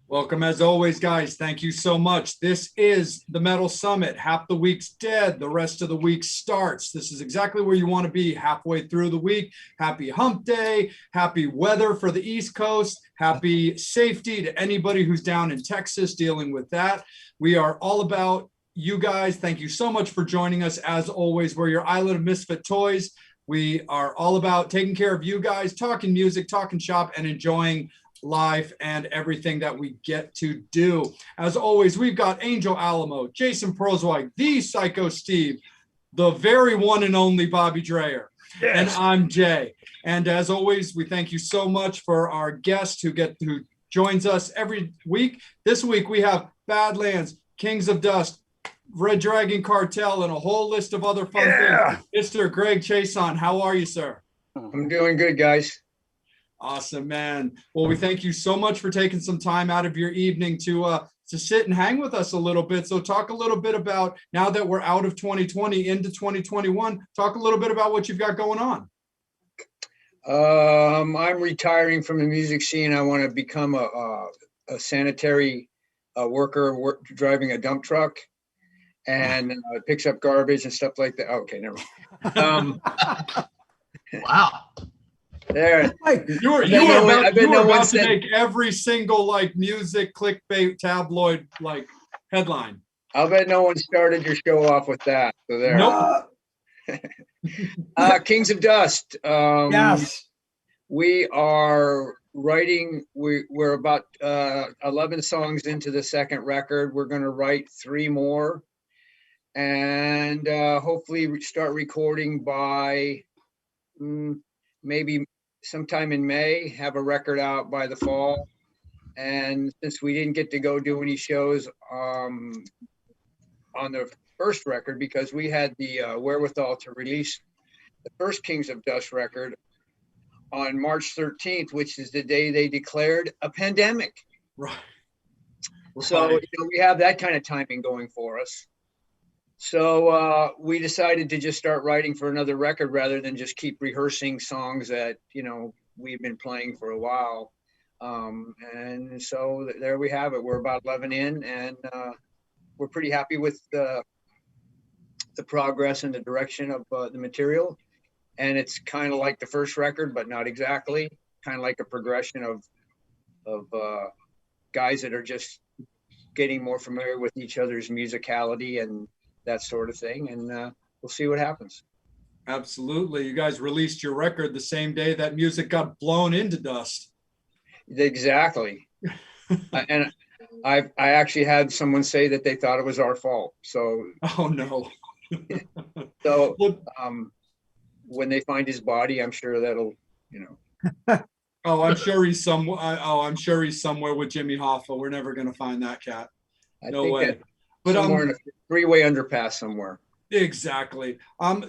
Welcome as always, guys. Thank you so much. This is the Metal Summit. Half the week's dead. The rest of the week starts. This is exactly where you want to be halfway through the week. Happy hump day. Happy weather for the East Coast. Happy safety to anybody who's down in Texas dealing with that. We are all about you guys. Thank you so much for joining us. As always, we're your island of misfit toys. We are all about taking care of you guys, talking music, talking shop, and enjoying life and everything that we get to do. As always, we've got Angel Alamo, Jason Proswig, the Psycho Steve, the very one and only Bobby Dreyer, and I'm Jay. And as always, we thank you so much for our guest who joins us every week. This week we have Badlands, Kings of Dust, Red Dragon Cartel, and a whole list of other fun things. Mr. Greg Chaisson, how are you, sir? I'm doing good, guys. Awesome, man. Well, we thank you so much for taking some time out of your evening to sit and hang with us a little bit. So talk a little bit about, now that we're out of 2020 into 2021, talk a little bit about what you've got going on. I'm retiring from the music scene. I want to become a sanitary worker driving a dump truck, and picks up garbage and stuff like that. Okay, never mind. Wow. There. You were about to make every single music clickbait tabloid headline. I'll bet no one started your show off with that. So there. Nope. Kings of Dust. Yes. We are writing. We're about 11 songs into the second record. We're going to write 3 more, and hopefully start recording by maybe sometime in May, have a record out by the fall. And since we didn't get to go do any shows on the first record, because we had the wherewithal to release the first Kings of Dust record on March 13th, which is the day they declared a pandemic. Right. So we have that kind of timing going for us. So we decided to just start writing for another record rather than just keep rehearsing songs that, we've been playing for a while. And so there we have it. We're about 11 in, and we're pretty happy with the progress and the direction of the material. And it's kind of like the first record, but not exactly. Kind of like a progression of guys that are just getting more familiar with each other's musicality and that sort of thing, and we'll see what happens. Absolutely. You guys released your record the same day that music got blown into dust. Exactly. And I actually had someone say that they thought it was our fault. So oh no. So when they find his body, I'm sure that'll Oh, I'm sure he's somewhere with Jimmy Hoffa. We're never going to find that cat. No way. But somewhere in a freeway underpass somewhere. Exactly.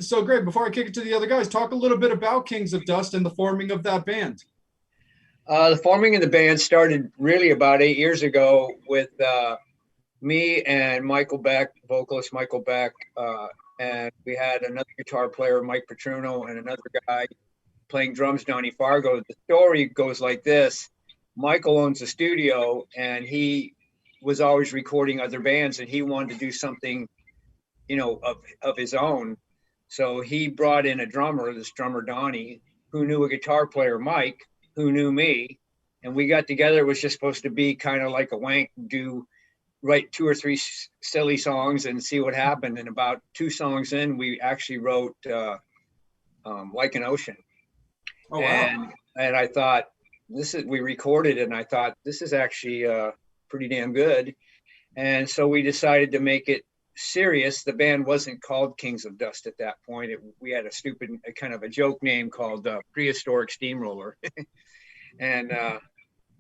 So Greg, before I kick it to the other guys, talk a little bit about Kings of Dust and the forming of that band. The forming of the band started really about 8 years ago with me and Michael Beck, vocalist Michael Beck, and we had another guitar player, Mike Petruno, and another guy playing drums, Donnie Fargo. The story goes like this. Michael owns a studio, and he was always recording other bands, and he wanted to do something, of his own. So he brought in this drummer Donnie, who knew a guitar player, Mike, who knew me, and we got together. It was just supposed to be kind of like a wank, write 2 or 3 silly songs and see what happened. And about 2 songs in, we actually wrote Like an Ocean. Oh, wow. And I thought, we recorded it, and I thought, this is actually pretty damn good. And so we decided to make it serious. The band wasn't called Kings of Dust at that point. We had a stupid kind of a joke name called Prehistoric Steamroller. And out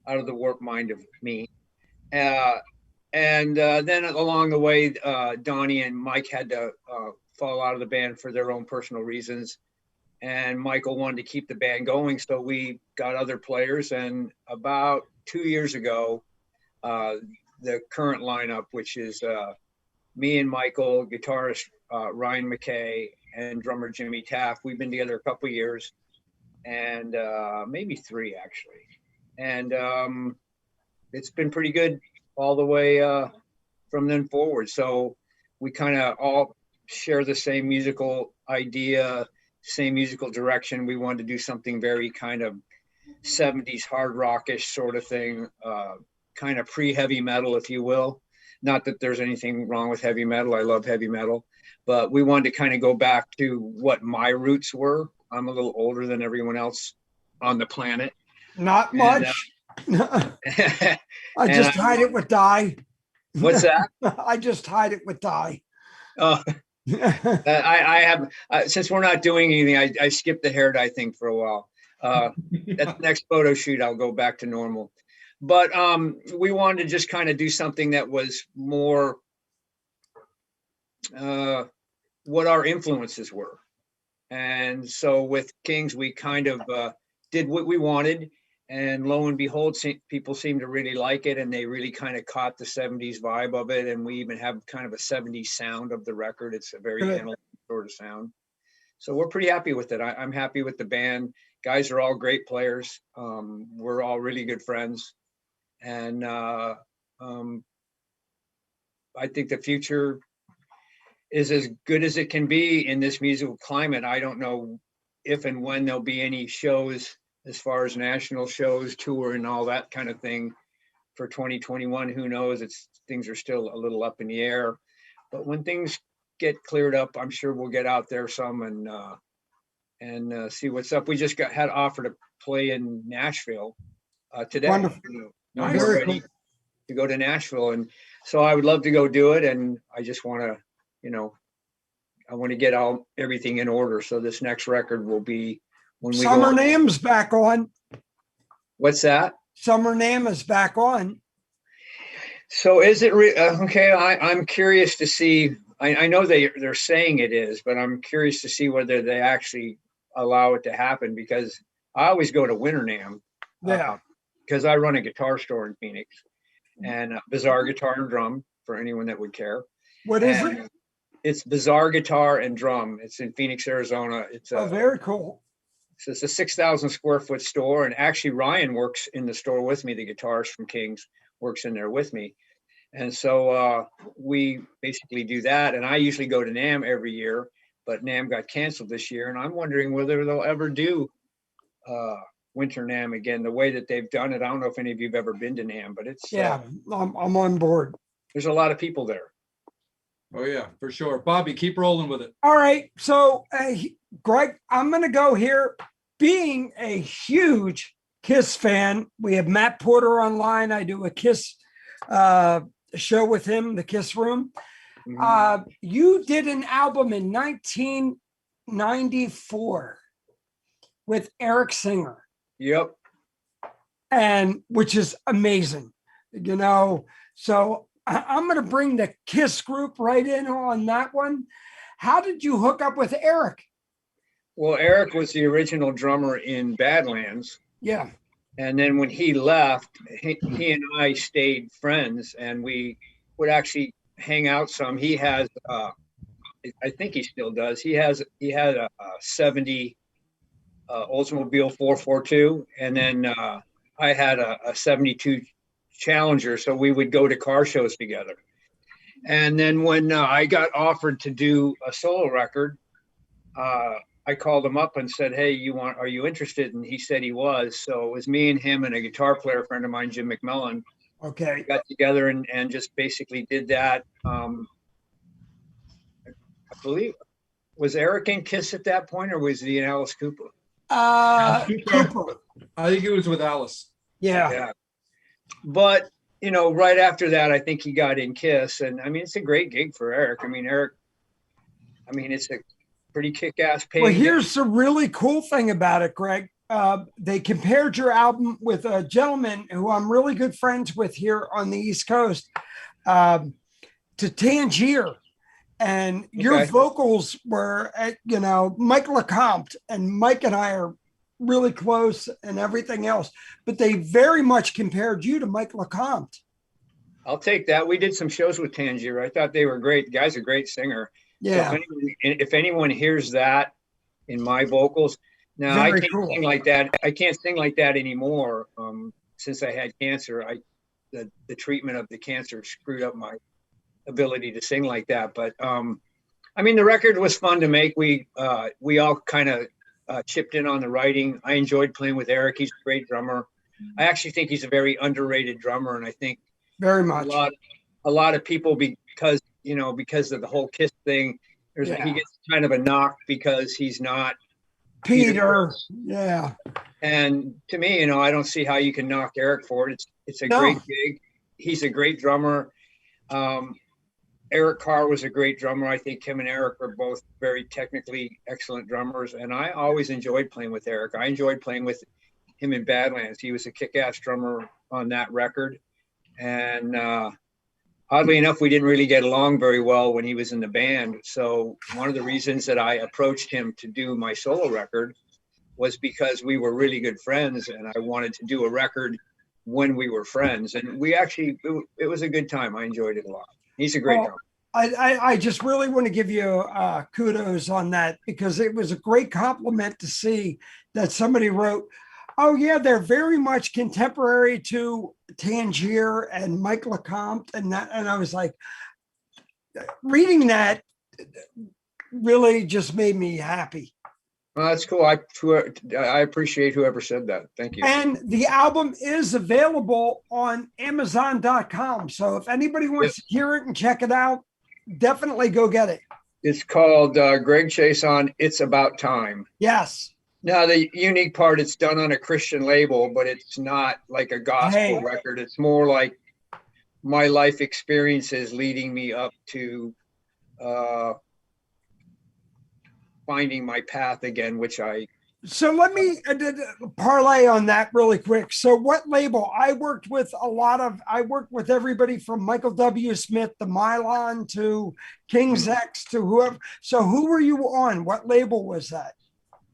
of the warped mind of me. And then along the way, Donnie and Mike had to fall out of the band for their own personal reasons. And Michael wanted to keep the band going, so we got other players. And about 2 years ago, the current lineup, which is me and Michael, guitarist Ryan McKay, and drummer Jimmy Taft. We've been together a couple of years, and maybe 3 actually. And it's been pretty good all the way from then forward. So we kind of all share the same musical idea, same musical direction. We wanted to do something very kind of 70s hard rockish sort of thing, kind of pre-heavy metal, if you will. Not that there's anything wrong with heavy metal. I love heavy metal, but we wanted to kind of go back to what my roots were. I'm a little older than everyone else on the planet. Not much. I just hide it with dye. What's that? I just hide it with dye. I have, since we're not doing anything, I skipped the hair dye thing for a while. At the next photo shoot, I'll go back to normal. But we wanted to just kind of do something that was more what our influences were. And so with Kings, we kind of did what we wanted. And lo and behold, people seem to really like it. And they really kind of caught the 70s vibe of it. And we even have kind of a 70s sound of the record. It's a very analog sort of sound. So we're pretty happy with it. I'm happy with the band. Guys are all great players. We're all really good friends. And I think the future is as good as it can be in this musical climate. I don't know if and when there'll be any shows as far as national shows, tour, and all that kind of thing for 2021. Who knows? Things are still a little up in the air. But when things get cleared up, I'm sure we'll get out there some and see what's up. We just had offered to play in Nashville today. Wonderful. We're ready to go to Nashville, and so I would love to go do it. And I just want to, I want to get everything in order. So this next record will be when we Summer Name's back on. What's that? Summer Name is back on. So is it okay? I'm curious to see. I know they're saying it is, but I'm curious to see whether they actually allow it to happen, because I always go to Winter Nam. Yeah. Because I run a guitar store in Phoenix, and Bizarre Guitar and Drum for anyone that would care. What is it? It's Bizarre Guitar and Drum. It's in Phoenix, Arizona. It's very cool. So it's a 6,000 square foot store, and actually Ryan works in the store with me. The guitarist from Kings works in there with me, and so we basically do that. And I usually go to NAMM every year, but NAMM got canceled this year, and I'm wondering whether they'll ever do Winter NAMM again, the way that they've done it. I don't know if any of you've ever been to NAMM, but it's I'm on board. There's a lot of people there. Oh yeah, for sure. Bobby, keep rolling with it. All right. So Greg, I'm going to go here. Being a huge Kiss fan, we have Matt Porter online. I do a Kiss show with him, the Kiss Room. Mm-hmm. You did an album in 1994 with Eric Singer. Yep. And which is amazing, so I'm going to bring the Kiss group right in on that one. How did you hook up with Eric? Well, Eric was the original drummer in Badlands. Yeah. And then when he left, he and I stayed friends, and we would actually hang out some. He has, I think he still does. He had a 70 Oldsmobile 442, and then I had a 72 Challenger, so we would go to car shows together. And then when I got offered to do a solo record, I called him up and said, "Hey, are you interested?" And he said he was. So it was me and him and a guitar player friend of mine, Jim McMillan. Okay. We got together and just basically did that. I believe, was Eric in Kiss at that point, or was he in Alice Cooper? Cooper. I think it was with Alice. Yeah. But, right after that, I think he got in Kiss. And I mean, it's a great gig for Eric. It's a pretty kick-ass pay. Well, here's the really cool thing about it, Greg. They compared your album with a gentleman who I'm really good friends with here on the East Coast, to Tangier. And your vocals were, Mike LeCompte, and Mike and I are really close and everything else, but they very much compared you to Mike LeCompte. I'll take that. We did some shows with Tangier. I thought they were great. The guy's a great singer. Yeah. So if anyone hears that in my vocals, now very I can't cool. sing like that. I can't sing like that anymore. Since I had cancer, the treatment of the cancer screwed up my ability to sing like that. But I mean, the record was fun to make. We all kind of chipped in on the writing. I enjoyed playing with Eric. He's a great drummer. I actually think he's a very underrated drummer, and I think Very much. a lot of people, because of the whole Kiss thing, he gets kind of a knock because he's not Peter. Yeah. And to me, I don't see how you can knock Eric for it. It's a great gig. He's a great drummer. Eric Carr was a great drummer. I think him and Eric were both very technically excellent drummers, and I always enjoyed playing with Eric. I enjoyed playing with him in Badlands. He was a kick-ass drummer on that record, and oddly enough, we didn't really get along very well when he was in the band. So one of the reasons that I approached him to do my solo record was because we were really good friends, and I wanted to do a record when we were friends. And it was a good time. I enjoyed it a lot. He's a great drummer. I just really want to give you kudos on that, because it was a great compliment to see that somebody wrote, oh yeah, they're very much contemporary to Tangier and Mike LeCompte and that. And I was like, reading that really just made me happy. Well, that's cool. I appreciate whoever said that. Thank you. And the album is available on Amazon.com. So if anybody wants to hear it and check it out, definitely go get it. It's called Greg Chaisson, It's About Time. Yes. Now, the unique part, it's done on a Christian label, but it's not like a gospel record. It's more like my life experiences leading me up to finding my path again, So let me parlay on that really quick. So what label? I worked with everybody from Michael W. Smith to Mylon to King's X to whoever. So who were you on? What label was that?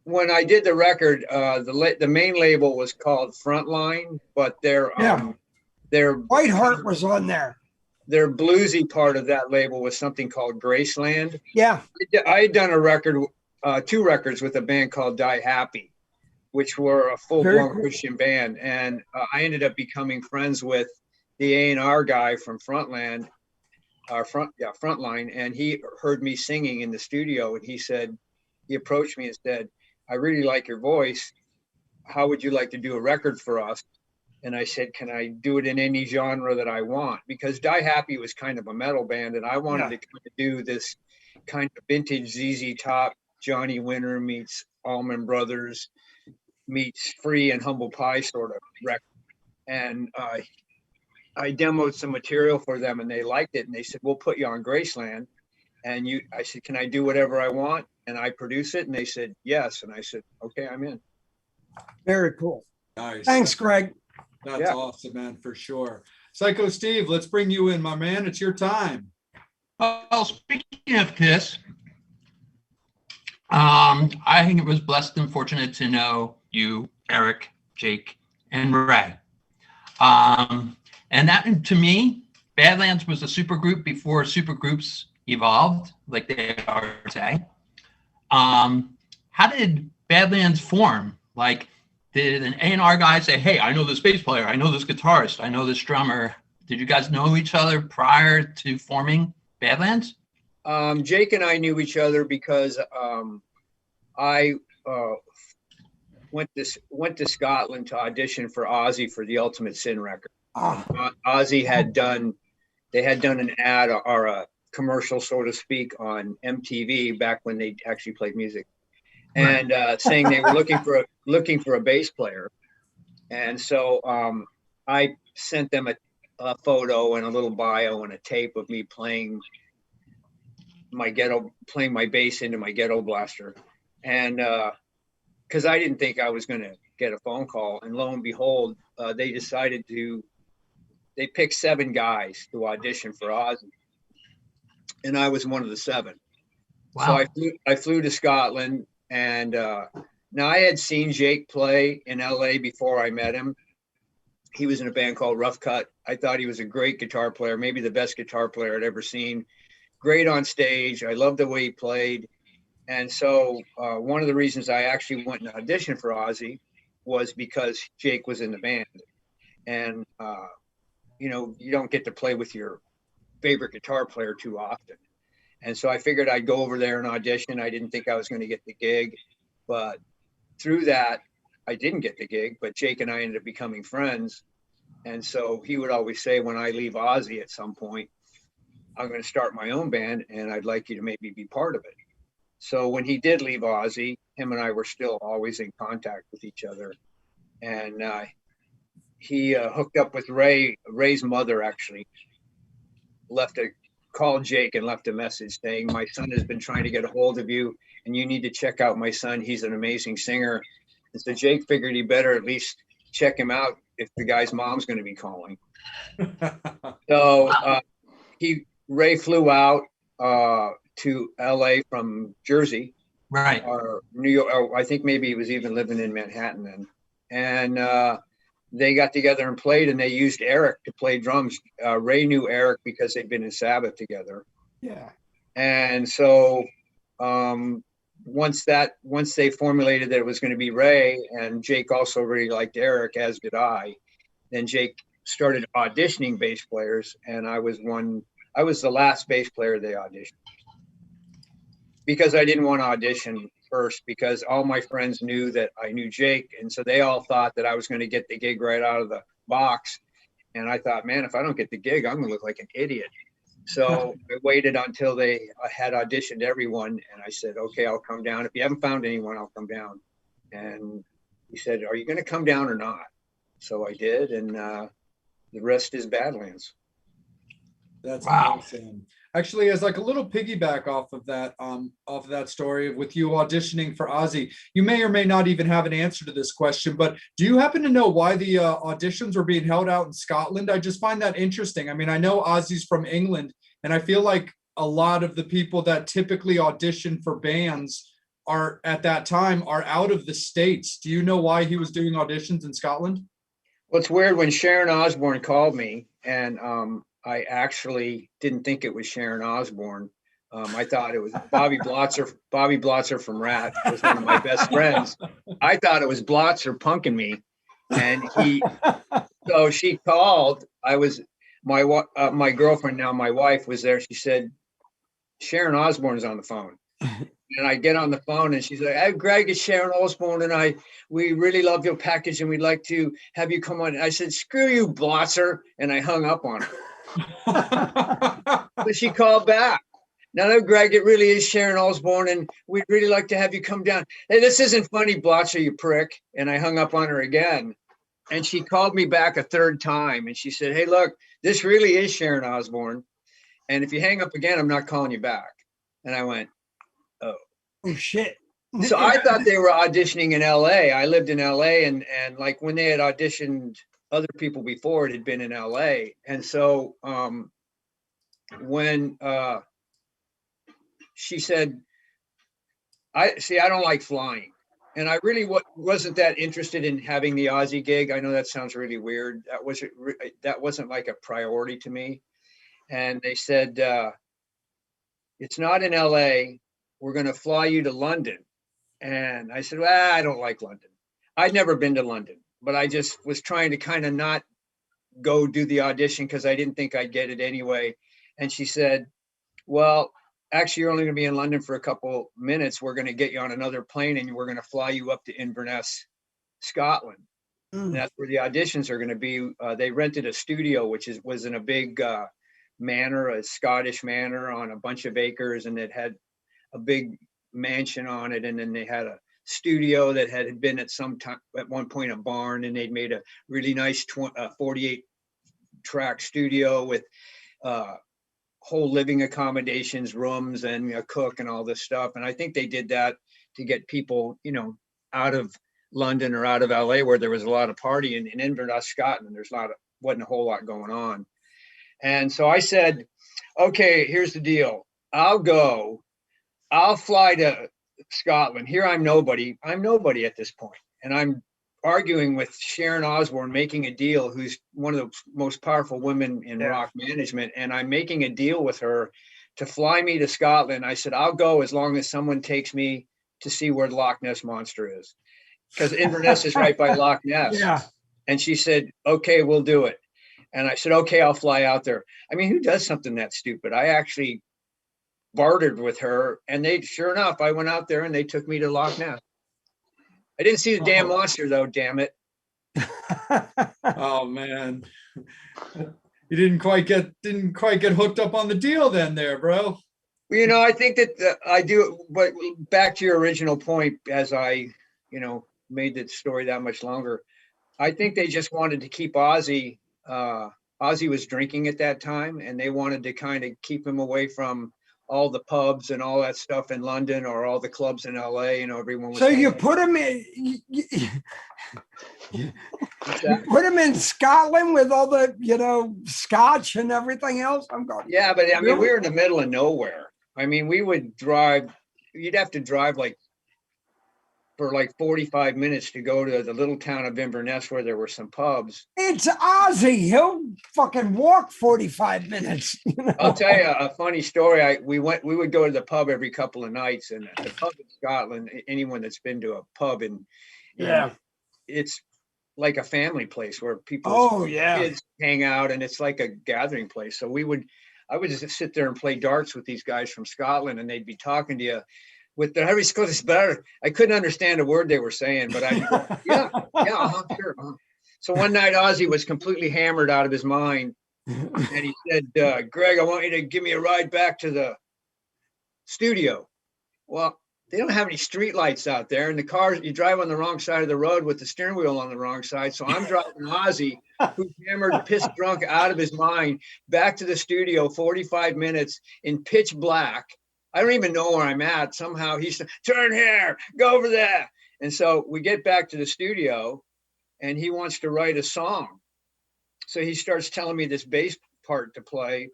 When I did the record, the main label was called Frontline, but their Whiteheart was on there. Their bluesy part of that label was something called Graceland. Yeah. I had done a record, 2 records with a band called Die Happy, which were a full-blown Christian band. And I ended up becoming friends with the A&R guy from Frontline. And he heard me singing in the studio, and he approached me and said, I really like your voice. How would you like to do a record for us? And I said, can I do it in any genre that I want? Because Die Happy was kind of a metal band, and I wanted to kind of do this kind of vintage ZZ Top, Johnny Winter meets Allman Brothers meets Free and Humble Pie sort of record. And I demoed some material for them, and they liked it, and they said, we'll put you on Graceland. And I said, can I do whatever I want? And I produce it. And they said, yes. And I said, okay, I'm in. Very cool. Nice. Thanks, Greg. That's awesome, man, for sure. Psycho Steve, let's bring you in, my man. It's your time. Well, speaking of Kiss, I think it was blessed and fortunate to know you, Eric, Jake, and Ray. And that, to me, Badlands was a supergroup before supergroups evolved like they are today. How did Badlands form? Like, did an A&R guy say, hey, I know this bass player, I know this guitarist, I know this drummer? Did you guys know each other prior to forming Badlands? Jake and I knew each other because I went to Scotland to audition for Ozzy for the Ultimate Sin record. Ozzy had done an ad or a commercial, so to speak, on MTV back when they actually played music, and saying they were looking for a bass player. And so I sent them a photo and a little bio and a tape of me playing my bass into my ghetto blaster. And because I didn't think I was going to get a phone call, and lo and behold, they picked 7 guys to audition for Ozzy, and I was one of the 7. Wow. So I flew to Scotland, and now I had seen Jake play in LA before I met him. He was in a band called Rough Cut. I thought he was a great guitar player, maybe the best guitar player I'd ever seen. Great on stage. I loved the way he played. And so one of the reasons I actually went and auditioned for Ozzy was because Jake was in the band. And, you don't get to play with your favorite guitar player too often. And so I figured I'd go over there and audition. I didn't think I was going to get the gig, but through that, I didn't get the gig, but Jake and I ended up becoming friends. And so he would always say, when I leave Ozzy at some point, I'm going to start my own band and I'd like you to maybe be part of it. So when he did leave Ozzy, him and I were still always in contact with each other. And he hooked up with Ray. Ray's mother actually called Jake and left a message saying, my son has been trying to get a hold of you and you need to check out my son. He's an amazing singer. And so Jake figured he better at least check him out if the guy's mom's going to be calling. So Ray flew out to LA from Jersey, Right. or New York. Or I think maybe he was even living in Manhattan then. And they got together and played, and they used Eric to play drums. Ray knew Eric because they'd been in Sabbath together. Yeah. And so once they formulated that it was going to be Ray, and Jake also really liked Eric, as did I, then Jake started auditioning bass players, and I was the last bass player they auditioned, because I didn't want to audition first, because all my friends knew that I knew Jake, and so they all thought that I was going to get the gig right out of the box. And I thought, man, if I don't get the gig, I'm going to look like an idiot. So I waited until they had auditioned everyone, and I said, okay, I'll come down. If you haven't found anyone, I'll come down. And he said, are you going to come down or not? So I did, and the rest is Badlands. That's Wow. awesome. Actually, as like a little piggyback off of that story with you auditioning for Ozzy, you may or may not even have an answer to this question, but do you happen to know why the auditions were being held out in Scotland? I just find that interesting. I mean, I know Ozzy's from England, and I feel like a lot of the people that typically audition for bands at that time are out of the States. Do you know why he was doing auditions in Scotland? Well, it's weird, when Sharon Osbourne called me, and I actually didn't think it was Sharon Osbourne. I thought it was Bobby Blotzer. Bobby Blotzer from Rat was one of my best friends. I thought it was Blotzer punking me, and so she called. My girlfriend, now my wife, was there. She said, Sharon Osbourne is on the phone. And I get on the phone, and she's like, hey, Greg, it's Sharon Osbourne, and we really love your package, and we'd like to have you come on. And I said, screw you, Blotzer, and I hung up on her. But she called back. No, Greg, it really is Sharon Osbourne, and we'd really like to have you come down. Hey, this isn't funny, Blotzer, you prick. And I hung up on her again. And she called me back a third time, and she said, hey, look, this really is Sharon Osbourne, and if you hang up again, I'm not calling you back. And I went, oh shit. So I thought they were auditioning in LA. I lived in LA, and like when they had auditioned other people before, it had been in LA. And so when she said, I don't like flying, and I really wasn't that interested in having the Ozzy gig. I know that sounds really weird. That wasn't like a priority to me. And they said, it's not in LA. We're going to fly you to London. And I said, well, I don't like London. I'd never been to London, but I just was trying to kind of not go do the audition because I didn't think I'd get it anyway. And she said, well, actually, you're only going to be in London for a couple minutes. We're going to get you on another plane, and we're going to fly you up to Inverness, Scotland. And that's where the auditions are going to be. They rented a studio, which was in a big manor, a Scottish manor on a bunch of acres, and it had a big mansion on it. And then they had a studio that had been at one point a barn, and they'd made a really nice 48 track studio with whole living accommodations, rooms, and a cook and all this stuff. And I think they did that to get people, out of London or out of LA, where there was a lot of partying. In Inverness, Scotland, wasn't a whole lot going on. And so I said, okay, here's the deal. I'll fly to Scotland. Here I'm nobody at this point. And I'm arguing with Sharon Osbourne, making a deal, who's one of the most powerful women in rock management. And I'm making a deal with her to fly me to Scotland. I said, I'll go as long as someone takes me to see where the Loch Ness Monster is, because Inverness is right by Loch Ness. Yeah. And she said, okay, we'll do it. And I said, okay, I'll fly out there. I mean, who does something that stupid? I actually bartered with her, and sure enough, I went out there and they took me to Loch Ness. I didn't see the damn monster though, damn it. Oh man. You didn't quite get hooked up on the deal then there, bro. You know, I think that I do, but back to your original point, as I, made the story that much longer, I think they just wanted to keep Ozzy. Ozzy was drinking at that time, and they wanted to kind of keep him away from all the pubs and all that stuff in London or all the clubs in LA. Everyone was. So you put him in. You put him in Scotland with all the, scotch and everything else. I'm going. Yeah, but I mean, we were in the middle of nowhere. I mean, we would drive. You'd have to drive for 45 minutes to go to the little town of Inverness where there were some pubs. It's Ozzy. He'll fucking walk 45 minutes. I'll tell you a funny story. We would go to the pub every couple of nights, and the pub in Scotland, anyone that's been to a pub and it's like a family place where people kids hang out, and it's like a gathering place. So I would just sit there and play darts with these guys from Scotland, and they'd be talking to you with the Harry Scottish better. I couldn't understand a word they were saying, but sure. So one night Ozzy was completely hammered out of his mind, and he said, Greg, I want you to give me a ride back to the studio. Well, they don't have any street lights out there, and the cars, you drive on the wrong side of the road with the steering wheel on the wrong side. So I'm driving Ozzy, who's hammered, pissed drunk out of his mind, back to the studio, 45 minutes in pitch black. I don't even know where I'm at. Somehow he said, turn here, go over there. And so we get back to the studio, and he wants to write a song. So he starts telling me this bass part to play,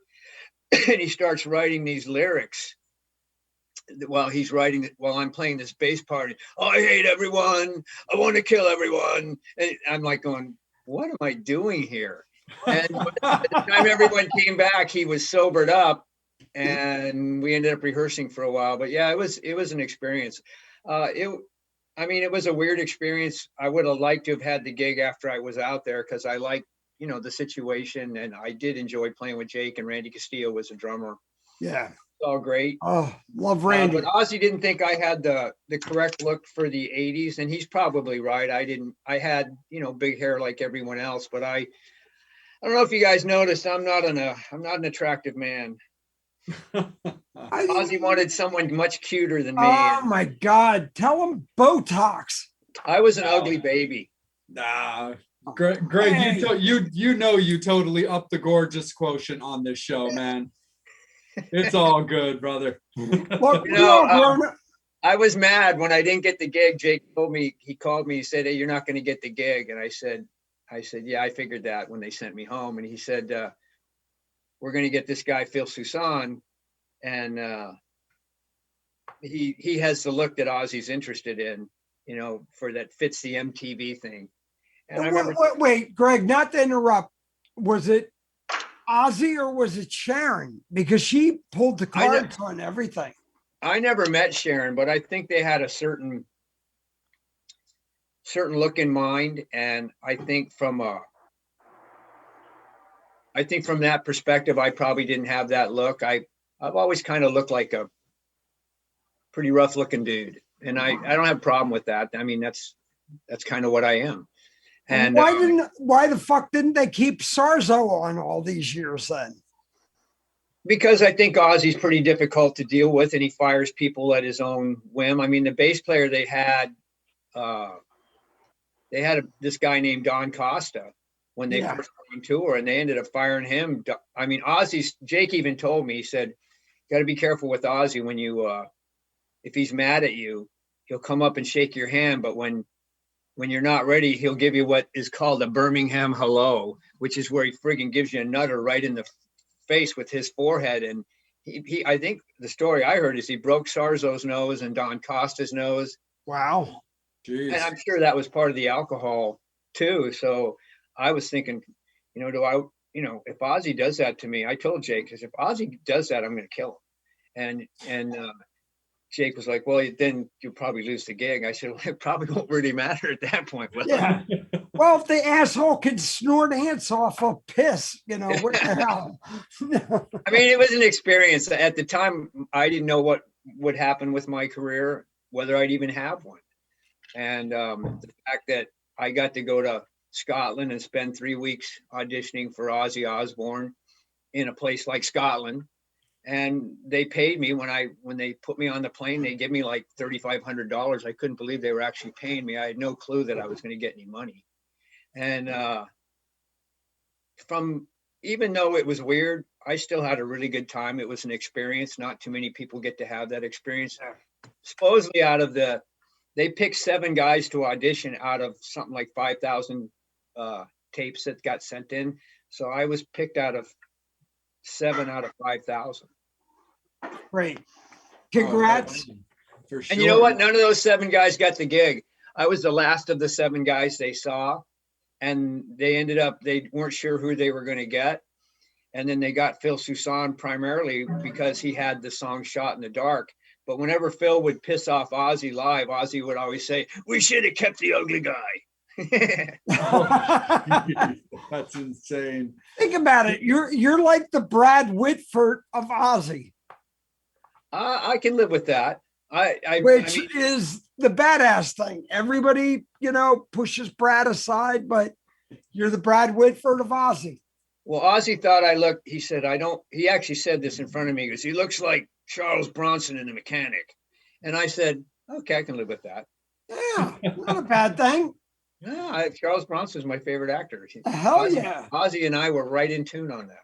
and he starts writing these lyrics. While I'm playing this bass part. I hate everyone. I want to kill everyone. And I'm like going, what am I doing here? And by the time everyone came back, he was sobered up, and we ended up rehearsing for a while. But yeah, it was an experience. It was a weird experience. I would have liked to have had the gig after I was out there, because I liked, the situation, and I did enjoy playing with Jake, and Randy Castillo was a drummer. Yeah. All great. Oh, love Randy. But Ozzy didn't think I had the correct look for the 80s, and he's probably right. I had, big hair like everyone else, but I don't know if you guys noticed, I'm not an attractive man. Ozzy wanted someone much cuter than me. Oh my God. Tell him Botox. I was an ugly baby. Nah. Greg, you totally upped the gorgeous quotient on this show, man. It's all good, brother. Look, I was mad when I didn't get the gig. Jake he called me, he said, hey, you're not going to get the gig. And I said, yeah, I figured that when they sent me home. And he said, we're going to get this guy, Phil Chaisson. And he has the look that Ozzy's interested in, for that fits the MTV thing. And I remember, wait, Greg, not to interrupt. Was it Ozzy or was it Sharon? Because she pulled the cards on everything. I never met Sharon, but I think they had a certain look in mind. And I think from that perspective, I probably didn't have that look. I've always kind of looked like a pretty rough looking dude. And I don't have a problem with that. I mean, that's kind of what I am. And why the fuck didn't they keep Sarzo on all these years then? Because I think Ozzy's pretty difficult to deal with, and he fires people at his own whim. I mean, the bass player they had this guy named Don Costa when they first went on tour, and they ended up firing him. I mean, Jake even told me, he said, you got to be careful with Ozzy when if he's mad at you, he'll come up and shake your hand, but when you're not ready, he'll give you what is called a Birmingham hello, which is where he friggin' gives you a nutter right in the face with his forehead. And I think the story I heard is he broke Sarzo's nose and Don Costa's nose. Wow. Jeez. And I'm sure that was part of the alcohol too. So I was thinking, if Ozzy does that to me, I told Jake, because if Ozzy does that, I'm going to kill him. And Jake was like, well, then you'll probably lose the gig. I said, well, it probably won't really matter at that point. Will Yeah. Well, if the asshole can snort ants off of piss, what the hell? I mean, it was an experience. At the time, I didn't know what would happen with my career, whether I'd even have one. And the fact that I got to go to Scotland and spend 3 weeks auditioning for Ozzy Osbourne in a place like Scotland. And they paid me when they put me on the plane, they gave me like $3,500. I couldn't believe they were actually paying me. I had no clue that I was going to get any money. And even though it was weird, I still had a really good time. It was an experience. Not too many people get to have that experience. Supposedly they picked 7 guys to audition out of something like 5,000 tapes that got sent in. So I was picked out of 7 out of 5,000. Great. Congrats. For sure. And you know what? None of those 7 guys got the gig. I was the last of the 7 guys they saw. And they weren't sure who they were going to get. And then they got Phil Soussan primarily because he had the song Shot in the Dark. But whenever Phil would piss off Ozzy live, Ozzy would always say, "We should have kept the ugly guy." That's insane. Think about it. You're like the Brad Whitford of Ozzy. I can live with that. Which is the badass thing. Everybody, pushes Brad aside, but you're the Brad Whitford of Ozzy. Well, Ozzy thought he said, he actually said this in front of me. He goes, "He looks like Charles Bronson in The Mechanic." And I said, okay, I can live with that. Yeah, not a bad thing. No, Charles Bronson is my favorite actor. Hell yeah. Ozzy and I were right in tune on that.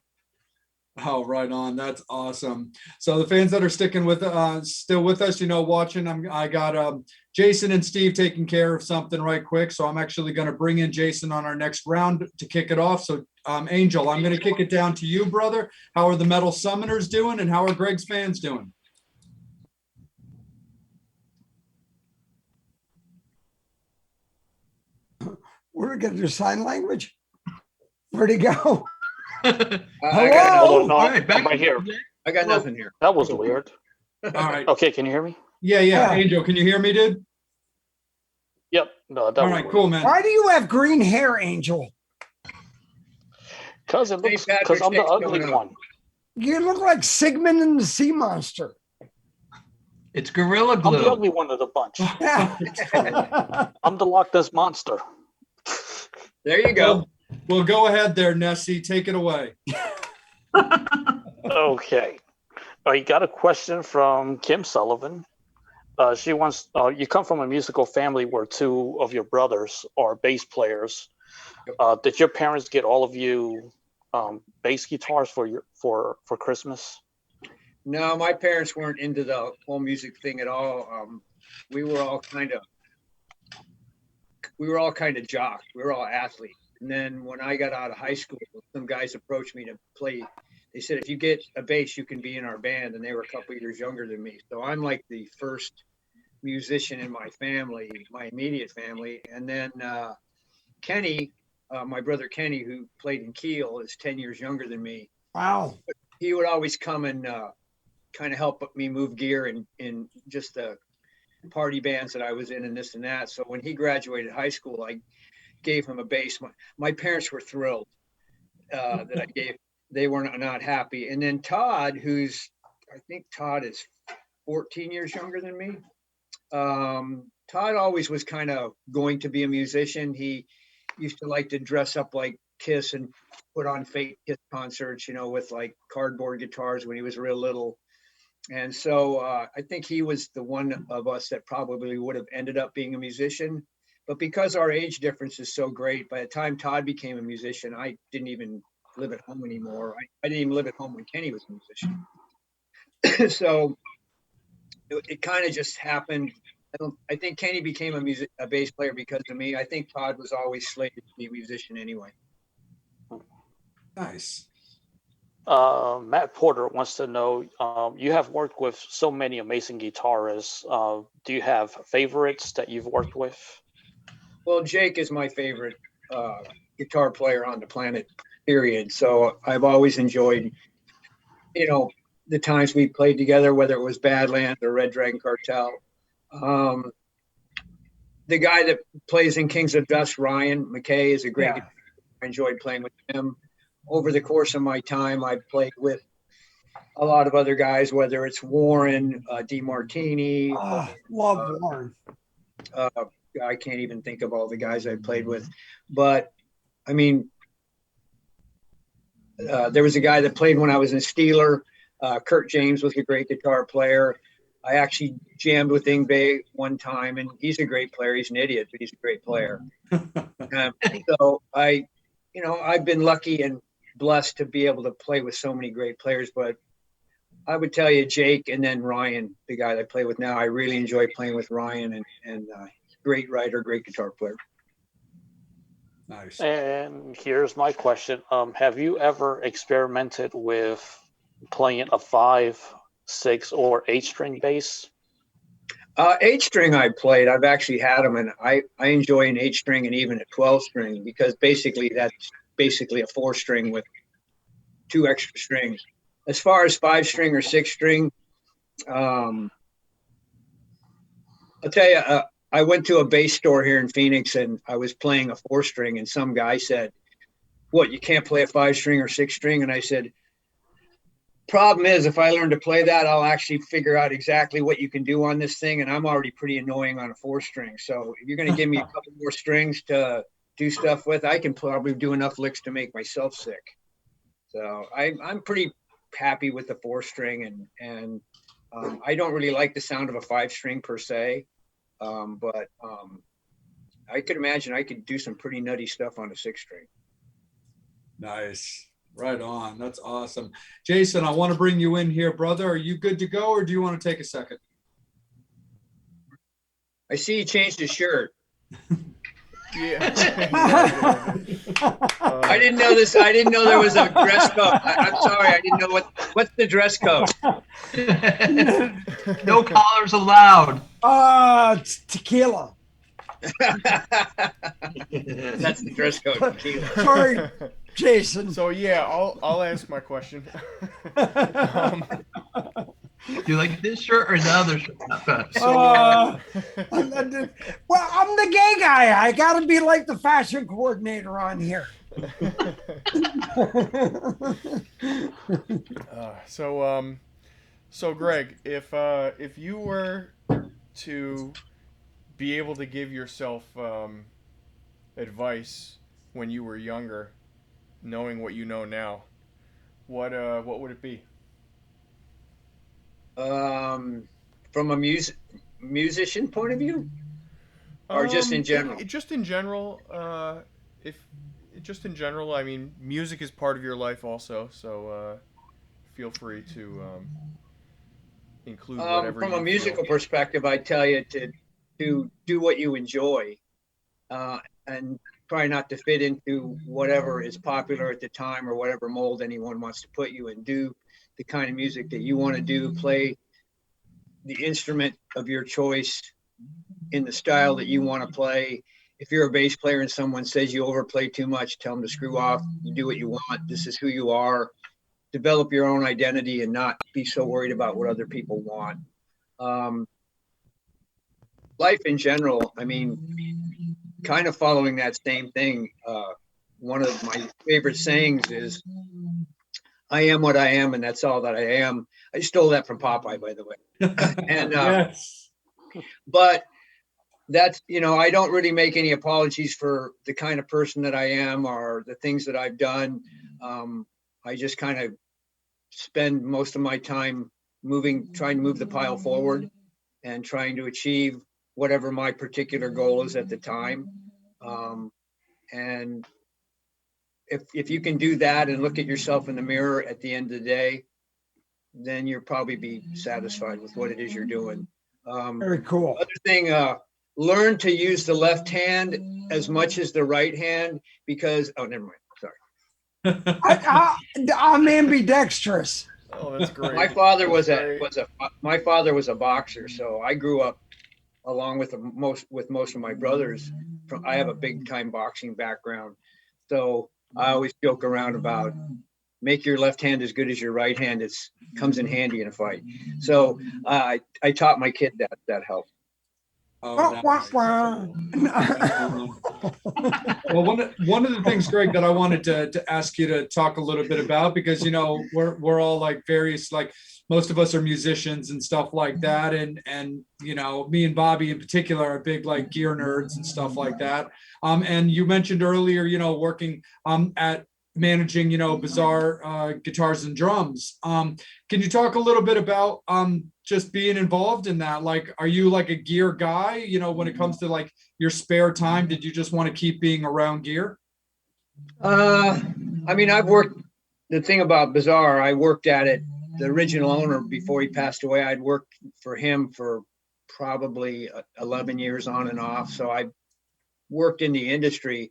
Oh, right on. That's awesome. So the fans that are sticking with still with us, watching, I got Jason and Steve taking care of something right quick. So I'm actually going to bring in Jason on our next round to kick it off. So Angel, I'm going to kick it down to you, brother. How are the Metal Summoners doing and how are Greg's fans doing? We're going to do sign language. Where'd he go? Hello. Hold on, no, I'm right here. I got nothing here. That was weird. All right. Okay, can you hear me? Yeah. Angel, can you hear me, dude? Yep. No, that All was right, weird. cool, man. Why do you have green hair, Angel? Because I'm the ugly one. You look like Sigmund and the Sea Monster. It's Gorilla I'm Glue. the ugly one of the bunch. Yeah. I'm the Loch Ness Monster. There you go. Well, go ahead there, Nessie. Take it away. Okay. You got a question from Kim Sullivan. She wants, you come from a musical family where 2 of your brothers are bass players. Did your parents get all of you bass guitars for Christmas? No, my parents weren't into the whole music thing at all. We were all kind of jocks. We were all athletes. And then when I got out of high school, some guys approached me to play. They said, "If you get a bass, you can be in our band." And they were a couple of years younger than me. So I'm like the first musician in my family, my immediate family. And then Kenny, my brother Kenny, who played in Kiel, is 10 years younger than me. Wow. He would always come and kind of help me move gear in just the party bands that I was in and this and that. So when he graduated high school, I gave him a bass. My parents were thrilled that I gave. They were not happy. And then Todd, I think Todd is 14 years younger than me. Todd always was kind of going to be a musician. He used to like to dress up like Kiss and put on fake Kiss concerts, with like cardboard guitars when he was real little. And so I think he was the one of us that probably would have ended up being a musician. But because our age difference is so great, by the time Todd became a musician, I didn't even live at home anymore. I didn't even live at home when Kenny was a musician. So it kind of just happened. I think Kenny became a bass player because of me. I think Todd was always slated to be a musician anyway. Nice. Matt Porter wants to know, you have worked with so many amazing guitarists. Do you have favorites that you've worked with? Well, Jake is my favorite guitar player on the planet, period. So I've always enjoyed, the times we played together, whether it was Badlands or Red Dragon Cartel. the guy that plays in Kings of Dust, Ryan McKay, is a great Yeah. guitar. I enjoyed playing with him. Over the course of my time, I played with a lot of other guys, whether it's Warren, DeMartini. Love Warren. I can't even think of all the guys I played with. But, I mean, there was a guy that played when I was in Steeler. Kurt James was a great guitar player. I actually jammed with Ingve one time, and he's a great player. He's an idiot, but he's a great player. So I've been lucky and blessed to be able to play with so many great players. But I would tell you, Jake, and then Ryan, the guy that I play with now. I really enjoy playing with Ryan, and great writer, great guitar player. Nice. And here's my question. Have you ever experimented with playing a 5, 6, or 8-string bass? 8-string I played. I've actually had them, and I enjoy an 8-string and even a 12-string, because basically that's basically a 4-string with 2 extra strings. As far as 5-string or 6-string, I'll tell you, I went to a bass store here in Phoenix, and I was playing a 4-string, and some guy said, "What, you can't play a 5-string or 6-string?" And I said, "Problem is, if I learn to play that, I'll actually figure out exactly what you can do on this thing, and I'm already pretty annoying on a 4-string. So if you're going to give me a couple more strings to do stuff with, I can probably do enough licks to make myself sick." So I'm pretty happy with the 4-string, and I don't really like the sound of a 5-string per se, but I could imagine I could do some pretty nutty stuff on a 6-string. Nice. Right on. That's awesome. Jason, I want to bring you in here, brother. Are you good to go, or do you want to take a second? I see you changed his shirt. Yeah. I didn't know this. I didn't know there was a dress code. I'm sorry. I didn't know what's the dress code. No collars allowed. It's tequila. That's the dress code. Tequila. Sorry, Jason. So yeah, I'll ask my question. Do you like this shirt or the other shirt? Well, I'm the gay guy. I got to be like the fashion coordinator on here. So Greg, if you were to be able to give yourself advice when you were younger, knowing what you know now, what would it be? From a musician point of view, or just in general? Just in general. Just in general, I mean, music is part of your life also, so feel free to include whatever. From you a musical feel. perspective, I tell you to do what you enjoy, and try not to fit into whatever is popular at the time or whatever mold anyone wants to put you in. Do the kind of music that you want to do, play the instrument of your choice in the style that you want to play. If you're a bass player and someone says you overplay too much, tell them to screw off. You do what you want. This is who you are. Develop your own identity and not be so worried about what other people want. Life in general, I mean, kind of following that same thing. One of my favorite sayings is, "I am what I am, and that's all that I am." I stole that from Popeye, by the way. And Yes. but that's, I don't really make any apologies for the kind of person that I am or the things that I've done. I just kind of spend most of my time trying to move the pile forward and trying to achieve whatever my particular goal is at the time. And if you can do that and look at yourself in the mirror at the end of the day, then you'll probably be satisfied with what it is you're doing. Very cool. Other thing, learn to use the left hand as much as the right hand, because never mind. Sorry. I'm ambidextrous. Oh, that's great. My father was That's a boxer, so I grew up along with most of my brothers. I have a big time boxing background, so I always joke around about make your left hand as good as your right hand. It comes in handy in a fight. So I taught my kid that helped. Oh, Wah, nice. wah, wah. Well, one of the things, Greg, that I wanted to ask you to talk a little bit about, because we're all like various, like most of us are musicians and stuff like that, and me and Bobby in particular are big like gear nerds and stuff like that. And you mentioned earlier, working at managing, Bizarre guitars and drums. Can you talk a little bit about just being involved in that? Like, are you like a gear guy? When it comes to like your spare time, did you just want to keep being around gear? I mean, the thing about Bizarre, I worked at it, the original owner, before he passed away, I'd worked for him for probably 11 years on and off. So I worked in the industry.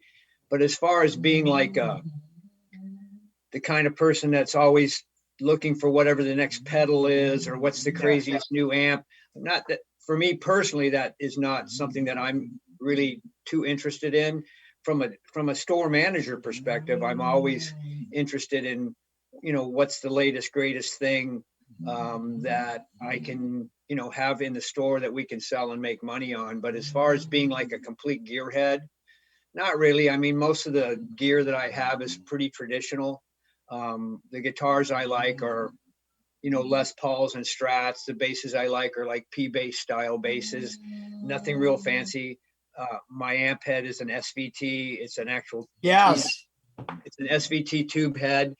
But as far as being like the kind of person that's always looking for whatever the next pedal is or what's the craziest new amp, not that for me personally, that is not something that I'm really too interested in. From a store manager perspective, I'm always interested in, what's the latest, greatest thing that I can, have in the store that we can sell and make money on. But as far as being like a complete gearhead, not really. I mean, most of the gear that I have is pretty traditional. The guitars I like are, Les Pauls and Strats. The basses I like are like P-bass style basses, nothing real fancy. My amp head is an SVT. It's an actual, Yes. it's an SVT tube head.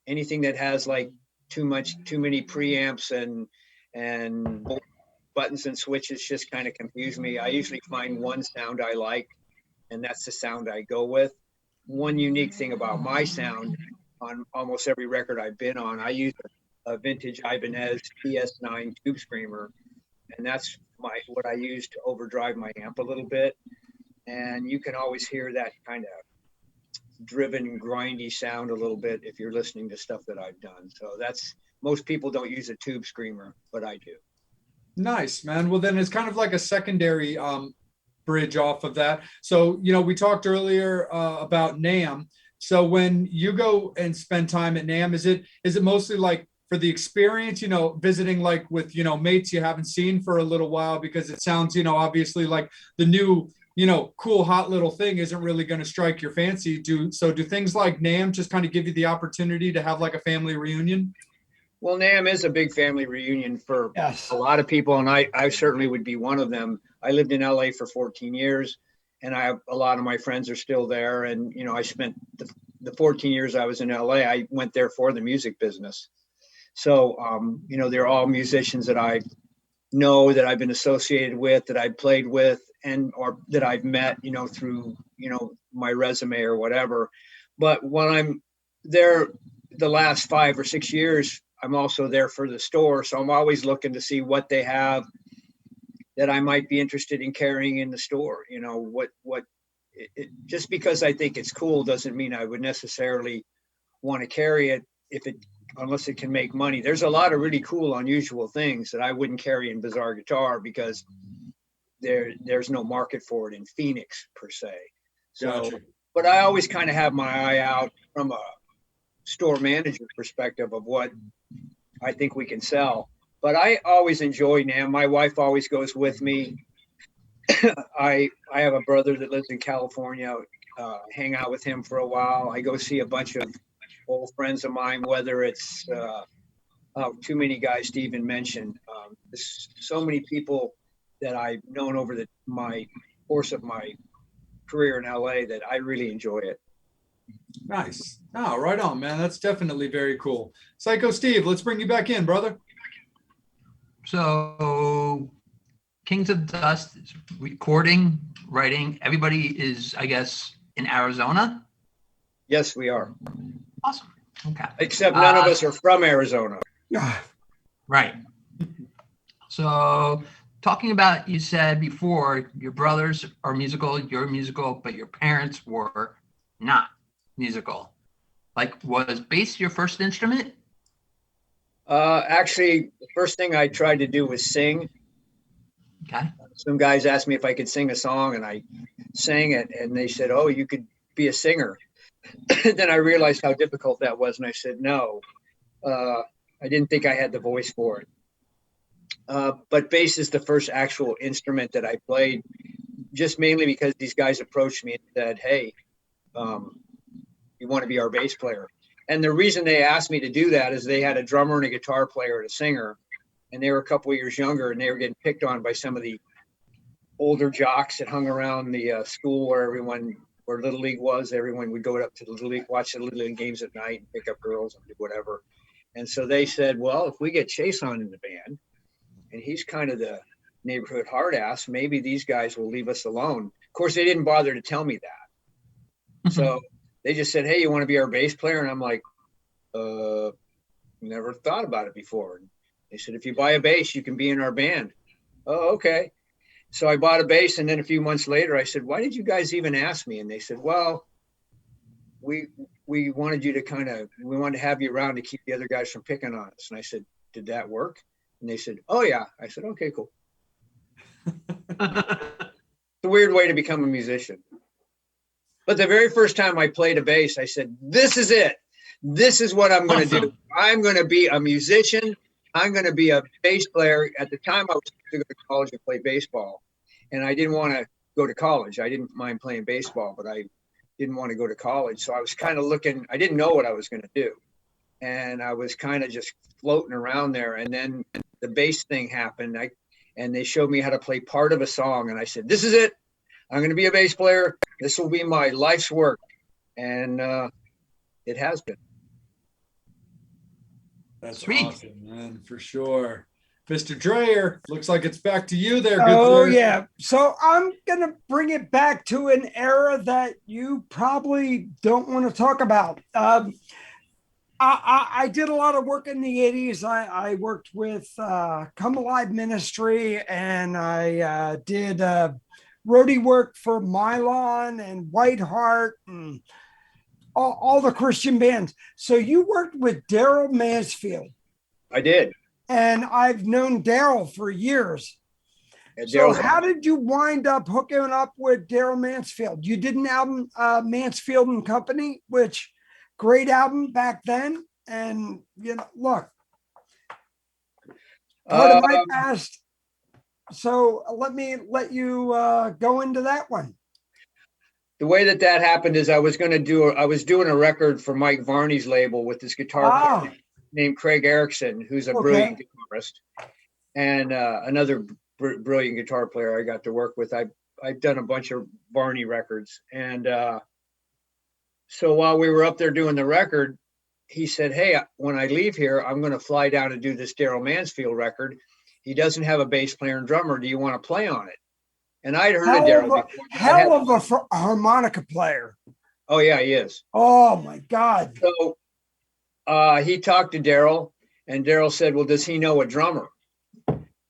Anything that has like too many preamps and buttons and switches just kind of confuse me. I usually find one sound I like, and that's the sound I go with. One unique thing about my sound on almost every record I've been on, I use a vintage Ibanez TS9 tube screamer, and that's what I use to overdrive my amp a little bit. And you can always hear that kind of driven, grindy sound a little bit if you're listening to stuff that I've done. So most people don't use a tube screamer, but I do. Nice, man. Well, then it's kind of like a secondary bridge off of that. So, we talked earlier about NAMM. So when you go and spend time at NAMM, is it mostly like for the experience, visiting like with, mates you haven't seen for a little while, because it sounds, obviously like the new, cool, hot little thing isn't really going to strike your fancy. Do things like NAMM just kind of give you the opportunity to have like a family reunion? Well, NAMM is a big family reunion for Yes. a lot of people, and I certainly would be one of them. I lived in LA for 14 years, and a lot of my friends are still there. And, I spent the 14 years I was in LA, I went there for the music business. So, they're all musicians that I know, that I've been associated with, that I played with, or that I've met, through, my resume or whatever. But when I'm there the last 5 or 6 years, I'm also there for the store. So I'm always looking to see what they have that I might be interested in carrying in the store. Just because I think it's cool doesn't mean I would necessarily want to carry it unless it can make money. There's a lot of really cool, unusual things that I wouldn't carry in Bizarre Guitar because there's no market for it in Phoenix per se. So, Gotcha. But I always kind of have my eye out from a store manager perspective of what I think we can sell. But I always enjoy NAMM. My wife always goes with me. I have a brother that lives in California. Hang out with him for a while. I go see a bunch of old friends of mine, whether it's too many guys to even mention. There's so many people that I've known over my course of my career in LA that I really enjoy it. Nice. Oh, right on, man. That's definitely very cool. Psycho Steve, let's bring you back in, brother. So Kings of Dust is recording, writing. Everybody is, I guess, in Arizona? Yes, we are. Awesome. Okay. Except none of us are from Arizona. Right. So talking about, you said before, your brothers are musical, you're musical, but your parents were not musical. Like, was bass your first instrument? Actually, the first thing I tried to do was sing. Okay. Some guys asked me if I could sing a song, and I sang it, and they said, "Oh, you could be a singer." Then I realized how difficult that was, and I said, "No, I didn't think I had the voice for it." But bass is the first actual instrument that I played, just mainly because these guys approached me and said, hey, you want to be our bass player? And the reason they asked me to do that is they had a drummer and a guitar player and a singer, and they were a couple of years younger, and they were getting picked on by some of the older jocks that hung around the school where Little League was. Everyone would go up to the Little League, watch the Little League games at night and pick up girls and do whatever. And so they said, well, if we get Chaisson in the band, and he's kind of the neighborhood hard ass, maybe these guys will leave us alone. Of course, they didn't bother to tell me that. So they just said, hey, you want to be our bass player? And I'm like, never thought about it before. And they said, if you buy a bass, you can be in our band. Oh, okay. So I bought a bass, and then a few months later, I said, why did you guys even ask me? And they said, well, we wanted you to we wanted to have you around to keep the other guys from picking on us. And I said, did that work? And they said, oh, yeah. I said, okay, cool. It's a weird way to become a musician. But the very first time I played a bass, I said, this is it. This is what I'm going to do. I'm going to be a musician. I'm going to be a bass player. At the time, I was going to go to college and play baseball. And I didn't want to go to college. I didn't mind playing baseball, but I didn't want to go to college. So I was kind of looking. I didn't know what I was going to do. And I was kind of just floating around there. And then the bass thing happened. And they showed me how to play part of a song. And I said, this is it. I'm going to be a bass player. This will be my life's work. And it has been. That's Sweet. awesome, man, for sure. Mr. Dreyer, looks like it's back to you there. Good Oh, sir. yeah. So I'm going to bring it back to an era that you probably don't want to talk about. I did a lot of work in the 80s. I worked with Come Alive Ministry, and I did roadie work for Mylon and Whiteheart and all the Christian bands. So you worked with Daryl Mansfield. I did. And I've known Daryl for years. And So how did you wind up hooking up with Daryl Mansfield? You did an album, Mansfield and Company, which great album back then. And, look, part of my past. So let me let you go into that one. The way that happened is I was doing a record for Mike Varney's label with this guitar player named Craig Erickson, who's a brilliant guitarist, and another brilliant guitar player I got to work with. I've done a bunch of Varney records. And so while we were up there doing the record, he said, hey, when I leave here, I'm going to fly down and do this Daryl Mansfield record. He doesn't have a bass player and drummer. Do you want to play on it? And I'd heard of Daryl before. Hell of a harmonica player. Oh, yeah, he is. Oh, my God. So he talked to Daryl, and Daryl said, well, does he know a drummer?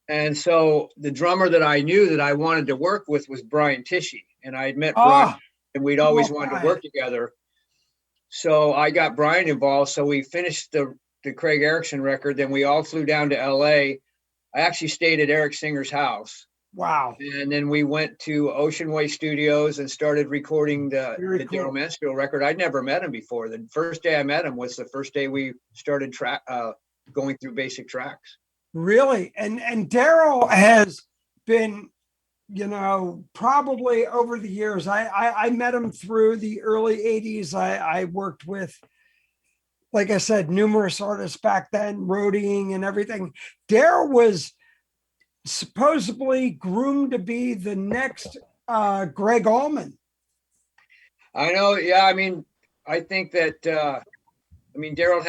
And so the drummer that I knew that I wanted to work with was Brian Tishy. And I had met Brian, and we'd always wanted to work together. So I got Brian involved. So we finished the Craig Erickson record. Then we all flew down to L.A. I actually stayed at Eric Singer's house. Wow. And then we went to Ocean Way Studios and started recording the Daryl Mansfield record. I'd never met him before. The first day I met him was the first day we started going through basic tracks. Really? And Daryl has been, probably over the years. I met him through the early 80s. I worked with, like I said, numerous artists back then, roadieing and everything. Daryl was supposedly groomed to be the next Greg Allman. I know. Yeah. I mean, I think that, Daryl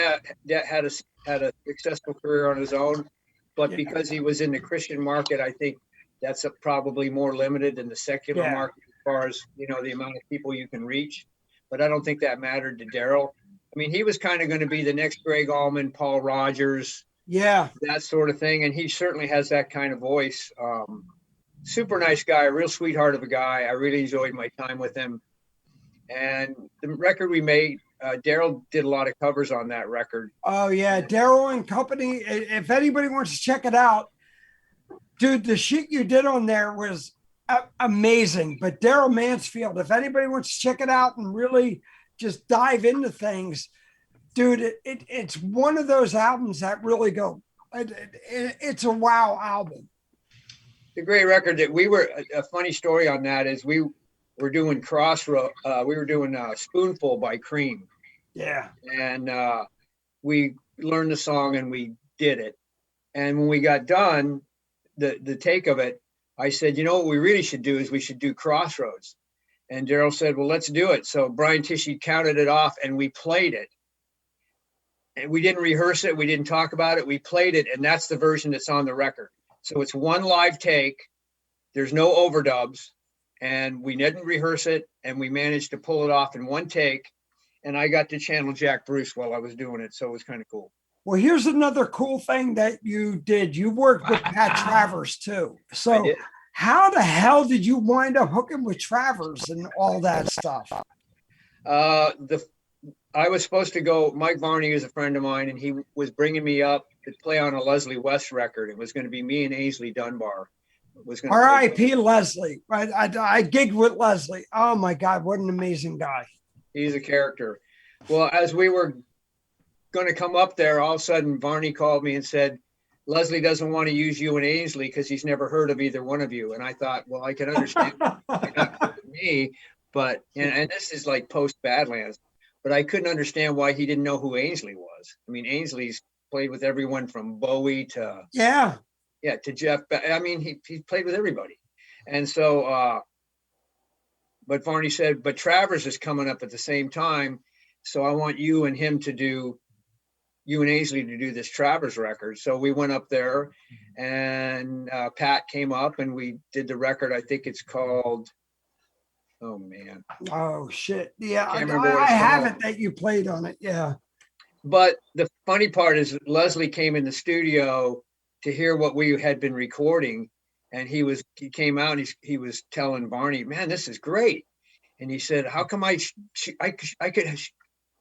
had a successful career on his own, but because he was in the Christian market, I think that's probably more limited than the secular market as far as, the amount of people you can reach. But I don't think that mattered to Daryl. I mean, he was kind of going to be the next Greg Allman, Paul Rogers, that sort of thing. And he certainly has that kind of voice. Super nice guy, a real sweetheart of a guy. I really enjoyed my time with him. And the record we made, Daryl did a lot of covers on that record. Oh, yeah. Daryl and Company. If anybody wants to check it out, dude, the shit you did on there was amazing. But Daryl Mansfield, if anybody wants to check it out and really just dive into things, dude, it's one of those albums that really go, It's a wow album. The great record that we were, a funny story on that is we were doing Crossroad, we were doing Spoonful by Cream. Yeah. And we learned the song and we did it. And when we got done, the take of it, I said, you know what we really should do is we should do Crossroads. And Daryl said, well, let's do it. So Brian Tishy counted it off and we played it. And we didn't rehearse it. We didn't talk about it. We played it. And that's the version that's on the record. So it's one live take. There's no overdubs. And we didn't rehearse it. And we managed to pull it off in one take. And I got to channel Jack Bruce while I was doing it. So it was kind of cool. Well, here's another cool thing that you did. You worked with Pat Travers too. So how the hell did you wind up hooking with Travers and all that stuff? I was supposed to go, Mike Varney is a friend of mine, and he was bringing me up to play on a Leslie West record. It was going to be me and Ainsley Dunbar. R.I.P. Leslie. I gigged with Leslie. Oh my God, what an amazing guy. He's a character. Well, as we were going to come up there, all of a sudden Varney called me and said, Leslie doesn't want to use you and Ainsley because he's never heard of either one of you. And I thought, well, I can understand me, but, and this is like post Badlands, but I couldn't understand why he didn't know who Ainsley was. I mean, Ainsley's played with everyone from Bowie to to Jeff. I mean, he played with everybody. And so, but Varney said, but Travers is coming up at the same time. So I want you and him to do, you and Ainsley to do this Travers record. So we went up there and Pat came up and we did the record. I think it's called, oh man. Oh shit. Yeah, I have it that you played on it. Yeah. But the funny part is Leslie came in the studio to hear what we had been recording. And he came out and he was telling Varney, man, this is great. And he said, how come I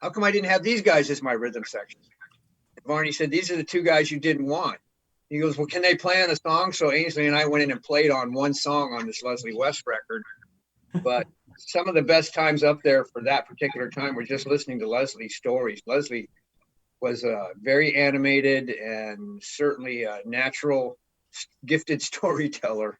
didn't have these guys as my rhythm section? And Varney said, these are the two guys you didn't want. He goes, well, can they play on a song? So Ainsley and I went in and played on one song on this Leslie West record. But some of the best times up there for that particular time were just listening to Leslie's stories. Leslie was very animated and certainly a natural, gifted storyteller.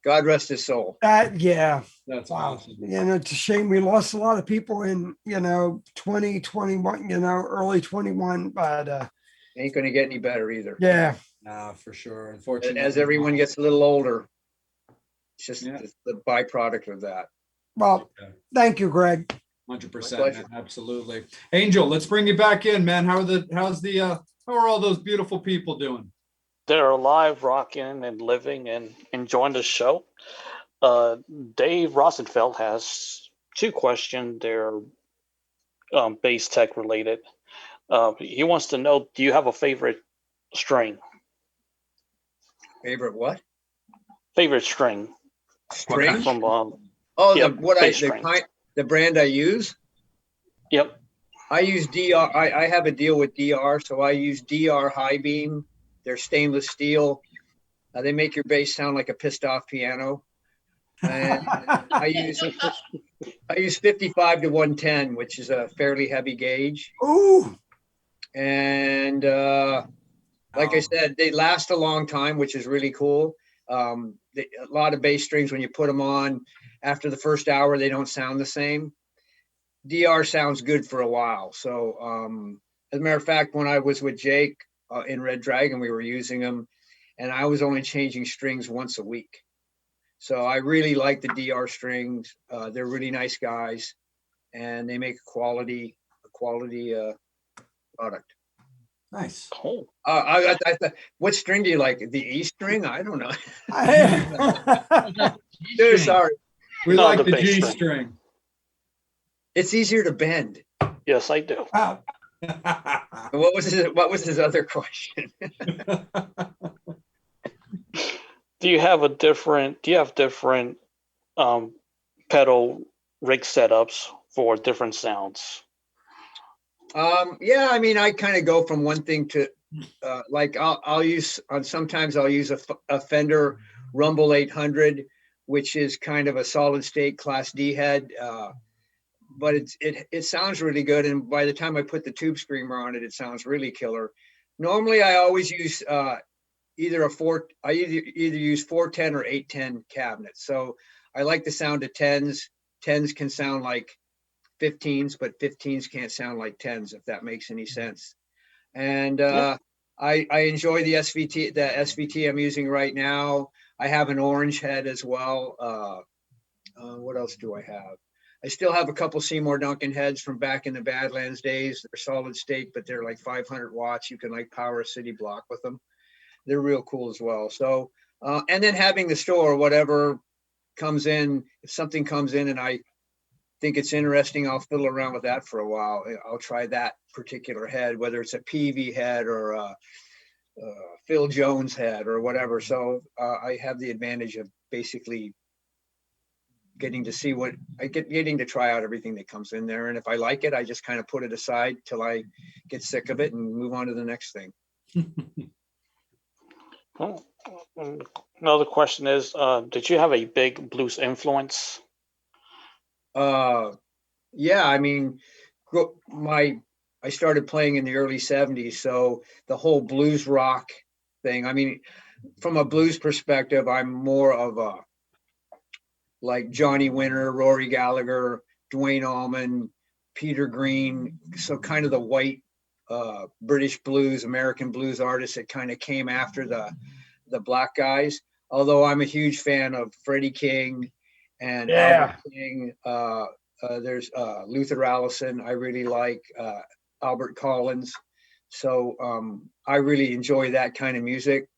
God rest his soul. That's awesome. And it's a shame we lost a lot of people in 2021, early 21, but ain't going to get any better either. Yeah, no, for sure. Unfortunately, as everyone gets a little older, it's just the byproduct of that. Well, thank you, Greg. 100%, absolutely. Angel, let's bring you back in, man. How are all those beautiful people doing? They're alive, rocking, and living, and enjoying the show. Dave Rosenfeld has two questions. They're bass tech related. He wants to know: do you have a favorite string? Favorite what? Favorite string. String from the brand I use. Yep. I use DR. I have a deal with DR, so I use DR High Beam. They're stainless steel. They make your bass sound like a pissed off piano. And I use 55 to 110, which is a fairly heavy gauge. Ooh. And like I said, they last a long time, which is really cool. A lot of bass strings, when you put them on, after the first hour, they don't sound the same. DR sounds good for a while. So as a matter of fact, when I was with Jake in Red Dragon, we were using them, and I was only changing strings once a week. So I really like the DR strings. They're really nice guys, and they make a quality product. Nice. Cool. I thought, what string do you like? The E string? I don't know. Dude, sorry. We like the G string. It's easier to bend. Yes, I do. Wow. What was his other question? Do you have different pedal rig setups for different sounds? Yeah, I mean, I kind of go from one thing to like sometimes I'll use a Fender Rumble 800, which is kind of a solid state Class D head, but it sounds really good. And by the time I put the tube screamer on it, it sounds really killer. Normally I always use either use 410 or 810 cabinets. So I like the sound of 10s. 10s can sound like 15s, but 15s can't sound like 10s, if that makes any sense. And I enjoy the SVT I'm using right now. I have an orange head as well. What else do I have? I still have a couple Seymour Duncan heads from back in the Badlands days. They're solid state, but they're like 500 watts. You can like power a city block with them. They're real cool as well. So, and then having the store, whatever comes in, if something comes in and I think it's interesting, I'll fiddle around with that for a while. I'll try that particular head, whether it's a Peavy head or a Phil Jones head or whatever. So I have the advantage of basically getting to try out everything that comes in there. And if I like it, I just kind of put it aside till I get sick of it and move on to the next thing. Well, another question is, did you have a big blues influence? Yeah, I mean, I started playing in the early 70s, so the whole blues rock thing, I mean, from a blues perspective, I'm more of a like Johnny Winter, Rory Gallagher, Duane Allman, Peter Green, so kind of the white British blues, American blues artists that kind of came after the black guys. Although I'm a huge fan of Freddie King and Albert King. There's Luther Allison. I really like Albert Collins. So I really enjoy that kind of music.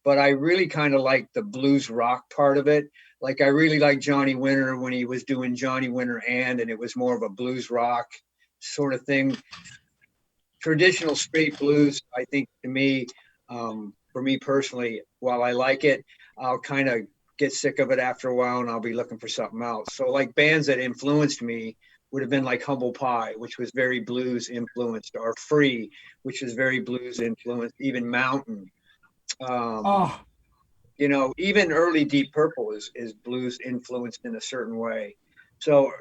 But I really kind of like the blues rock part of it. Like I really like Johnny Winter when he was doing Johnny Winter and it was more of a blues rock sort of thing. Traditional straight blues, I think to me, for me personally, while I like it, I'll kind of get sick of it after a while and I'll be looking for something else. So like bands that influenced me would have been like Humble Pie, which was very blues influenced, or Free, which is very blues influenced, even Mountain. You know, even early Deep Purple is blues influenced in a certain way. So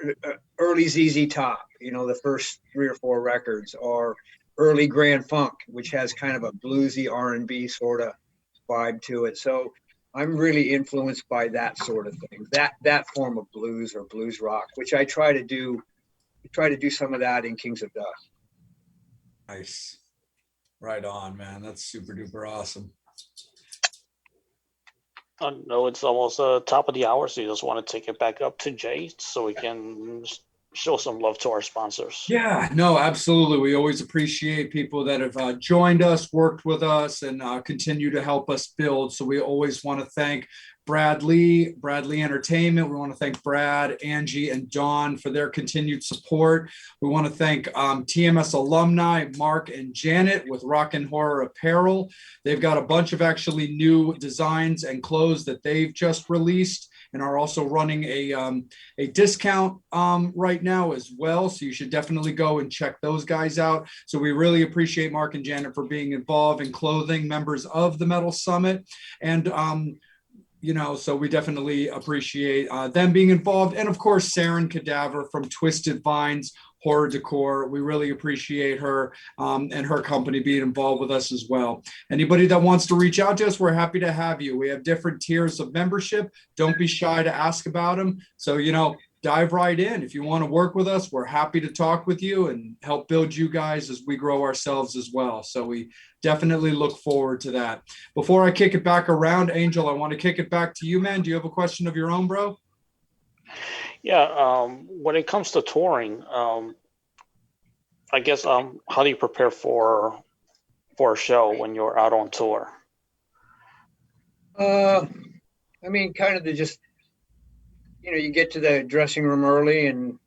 early ZZ Top, you know, the first 3 or 4 records, or early Grand Funk, which has kind of a bluesy R&B sort of vibe to it. So I'm really influenced by that sort of thing, that form of blues or blues rock, which I try to do some of that in Kings of Dust. Nice. Right on, man. That's super duper awesome. I know it's almost top of the hour, so you just want to take it back up to Jay so we can show some love to our sponsors. Yeah, no, absolutely. We always appreciate people that have joined us, worked with us, and continue to help us build. So we always want to thank Bradley Entertainment. We want to thank Brad, Angie, and Dawn for their continued support. We want to thank TMS alumni, Mark and Janet with Rock and Horror Apparel. They've got a bunch of actually new designs and clothes that they've just released and are also running a discount right now as well. So you should definitely go and check those guys out. So we really appreciate Mark and Janet for being involved in clothing members of the Metal Summit. And you know, so we definitely appreciate them being involved. And of course, Saren Cadaver from Twisted Vines Horror Decor. We really appreciate her and her company being involved with us as well. Anybody that wants to reach out to us, we're happy to have you. We have different tiers of membership. Don't be shy to ask about them. So, you know, dive right in. If you want to work with us, we're happy to talk with you and help build you guys as we grow ourselves as well. So we definitely look forward to that. Before I kick it back around, Angel, I want to kick it back to you, man. Do you have a question of your own, bro? Yeah, when it comes to touring, I guess how do you prepare for a show when you're out on tour? I mean, kind of just, you know, you get to the dressing room early and,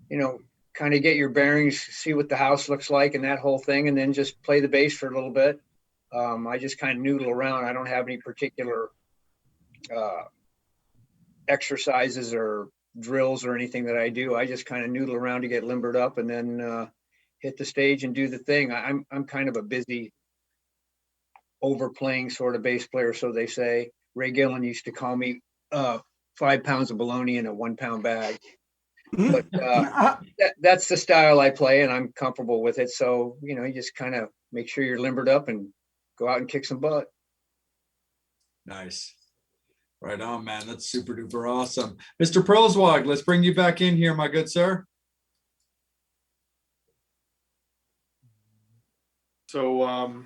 you know, kind of get your bearings, see what the house looks like and that whole thing, and then just play the bass for a little bit. I just kind of noodle around. I don't have any particular exercises or drills or anything that I do. I just kind of noodle around to get limbered up and then hit the stage and do the thing. I'm kind of a busy, overplaying sort of bass player, so they say. Ray Gillen used to call me 5 pounds of bologna in a 1 pound bag. But that's the style I play and I'm comfortable with it. So, you know, you just kind of make sure you're limbered up and go out and kick some butt. Nice. Right on, man. That's super duper awesome. Mr. Proswag, let's bring you back in here, my good sir. So,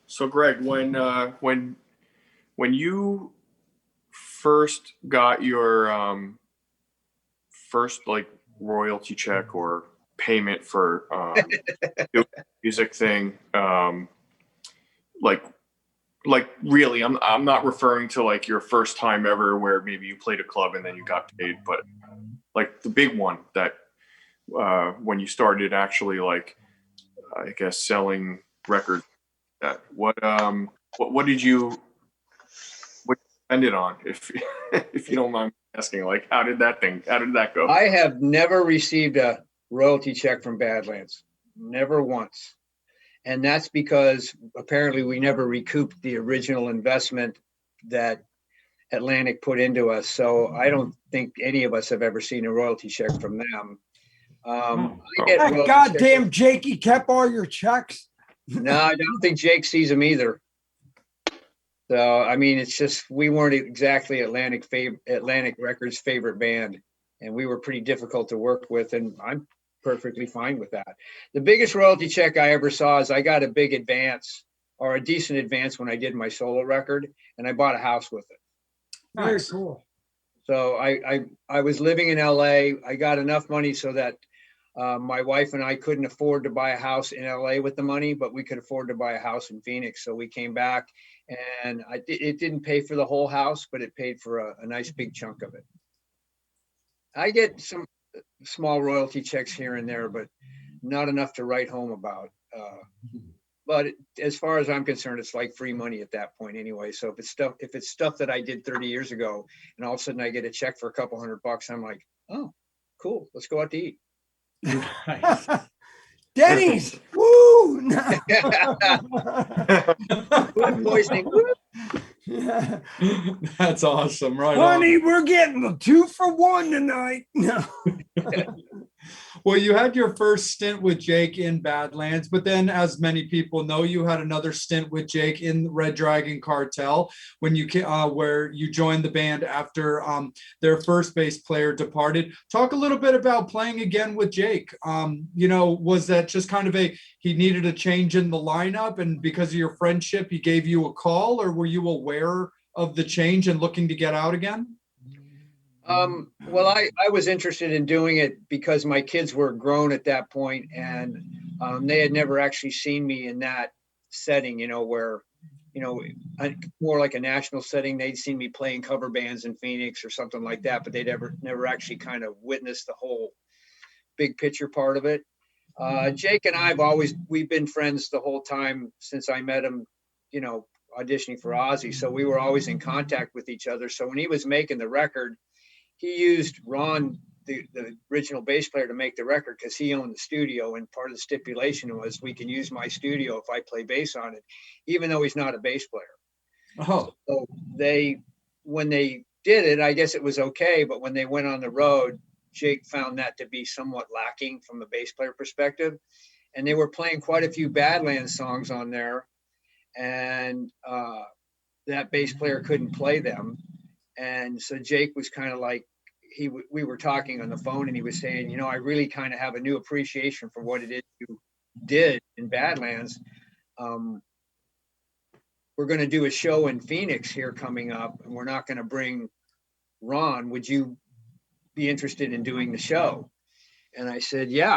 so Greg, when you first got your first like royalty check or payment for doing the music thing, like really, I'm not referring to like your first time ever where maybe you played a club and then you got paid, but like the big one that when you started actually like I guess selling records. That what did you spend it on? If if you don't mind asking, like how did that go? I have never received a royalty check from Badlands, never once. And that's because apparently we never recouped the original investment that Atlantic put into us. So I don't think any of us have ever seen a royalty check from them. I get That royalty goddamn checks. Jakey kept all your checks. No, I don't think Jake sees them either. So I mean, it's just we weren't exactly Atlantic Records' favorite band, and we were pretty difficult to work with. And I'm perfectly fine with that. The biggest royalty check I ever saw is I got a big advance or a decent advance when I did my solo record, and I bought a house with it. Very Nice. cool. So I was living in LA. I got enough money so that my wife and I couldn't afford to buy a house in LA with the money, but we could afford to buy a house in Phoenix. So we came back, and it didn't pay for the whole house, but it paid for a nice big chunk of it. I get some small royalty checks here and there, but not enough to write home about. But as far as I'm concerned, it's like free money at that point anyway. So if it's stuff that I did 30 years ago, and all of a sudden I get a check for a couple $100, I'm like, oh, cool, let's go out to eat. Nice. Denny's. Woo! Food poisoning. Woo! That's awesome. Right Honey, on. we're getting the 2-for-1 tonight. No. Well, you had your first stint with Jake in Badlands, but then, as many people know, you had another stint with Jake in Red Dragon Cartel when you where you joined the band after their first bass player departed. Talk a little bit about playing again with Jake. Was that just kind of he needed a change in the lineup, and because of your friendship, he gave you a call, or were you aware of the change and looking to get out again? Well, I was interested in doing it because my kids were grown at that point, and they had never actually seen me in that setting, where, more like a national setting. They'd seen me playing cover bands in Phoenix or something like that, but they'd never actually kind of witnessed the whole big picture part of it. Jake and we've been friends the whole time since I met him, auditioning for Ozzy. So we were always in contact with each other. So when he was making the record, he used Ron, the original bass player, to make the record because he owned the studio. And part of the stipulation was we can use my studio if I play bass on it, even though he's not a bass player. Oh, So when they did it, I guess it was okay. But when they went on the road, Jake found that to be somewhat lacking from a bass player perspective. And they were playing quite a few Badlands songs on there. And that bass player couldn't play them. And so Jake was kind of like, we were talking on the phone, and he was saying, I really kind of have a new appreciation for what it is you did in Badlands. We're going to do a show in Phoenix here coming up, and we're not going to bring Ron. Would you be interested in doing the show? And I said, yeah,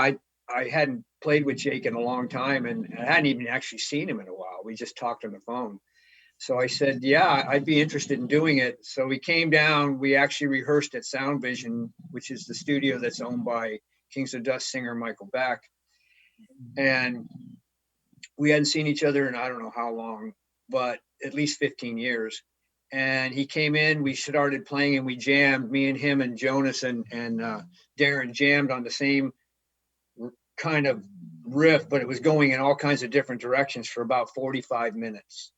I hadn't played with Jake in a long time, and I hadn't even actually seen him in a while. We just talked on the phone. So I said, yeah, I'd be interested in doing it. So we came down, we actually rehearsed at Sound Vision, which is the studio that's owned by Kings of Dust singer Michael Beck. And we hadn't seen each other in I don't know how long, but at least 15 years. And he came in, we started playing, and we jammed, me and him and Jonas and Darren jammed on the same kind of riff, but it was going in all kinds of different directions for about 45 minutes.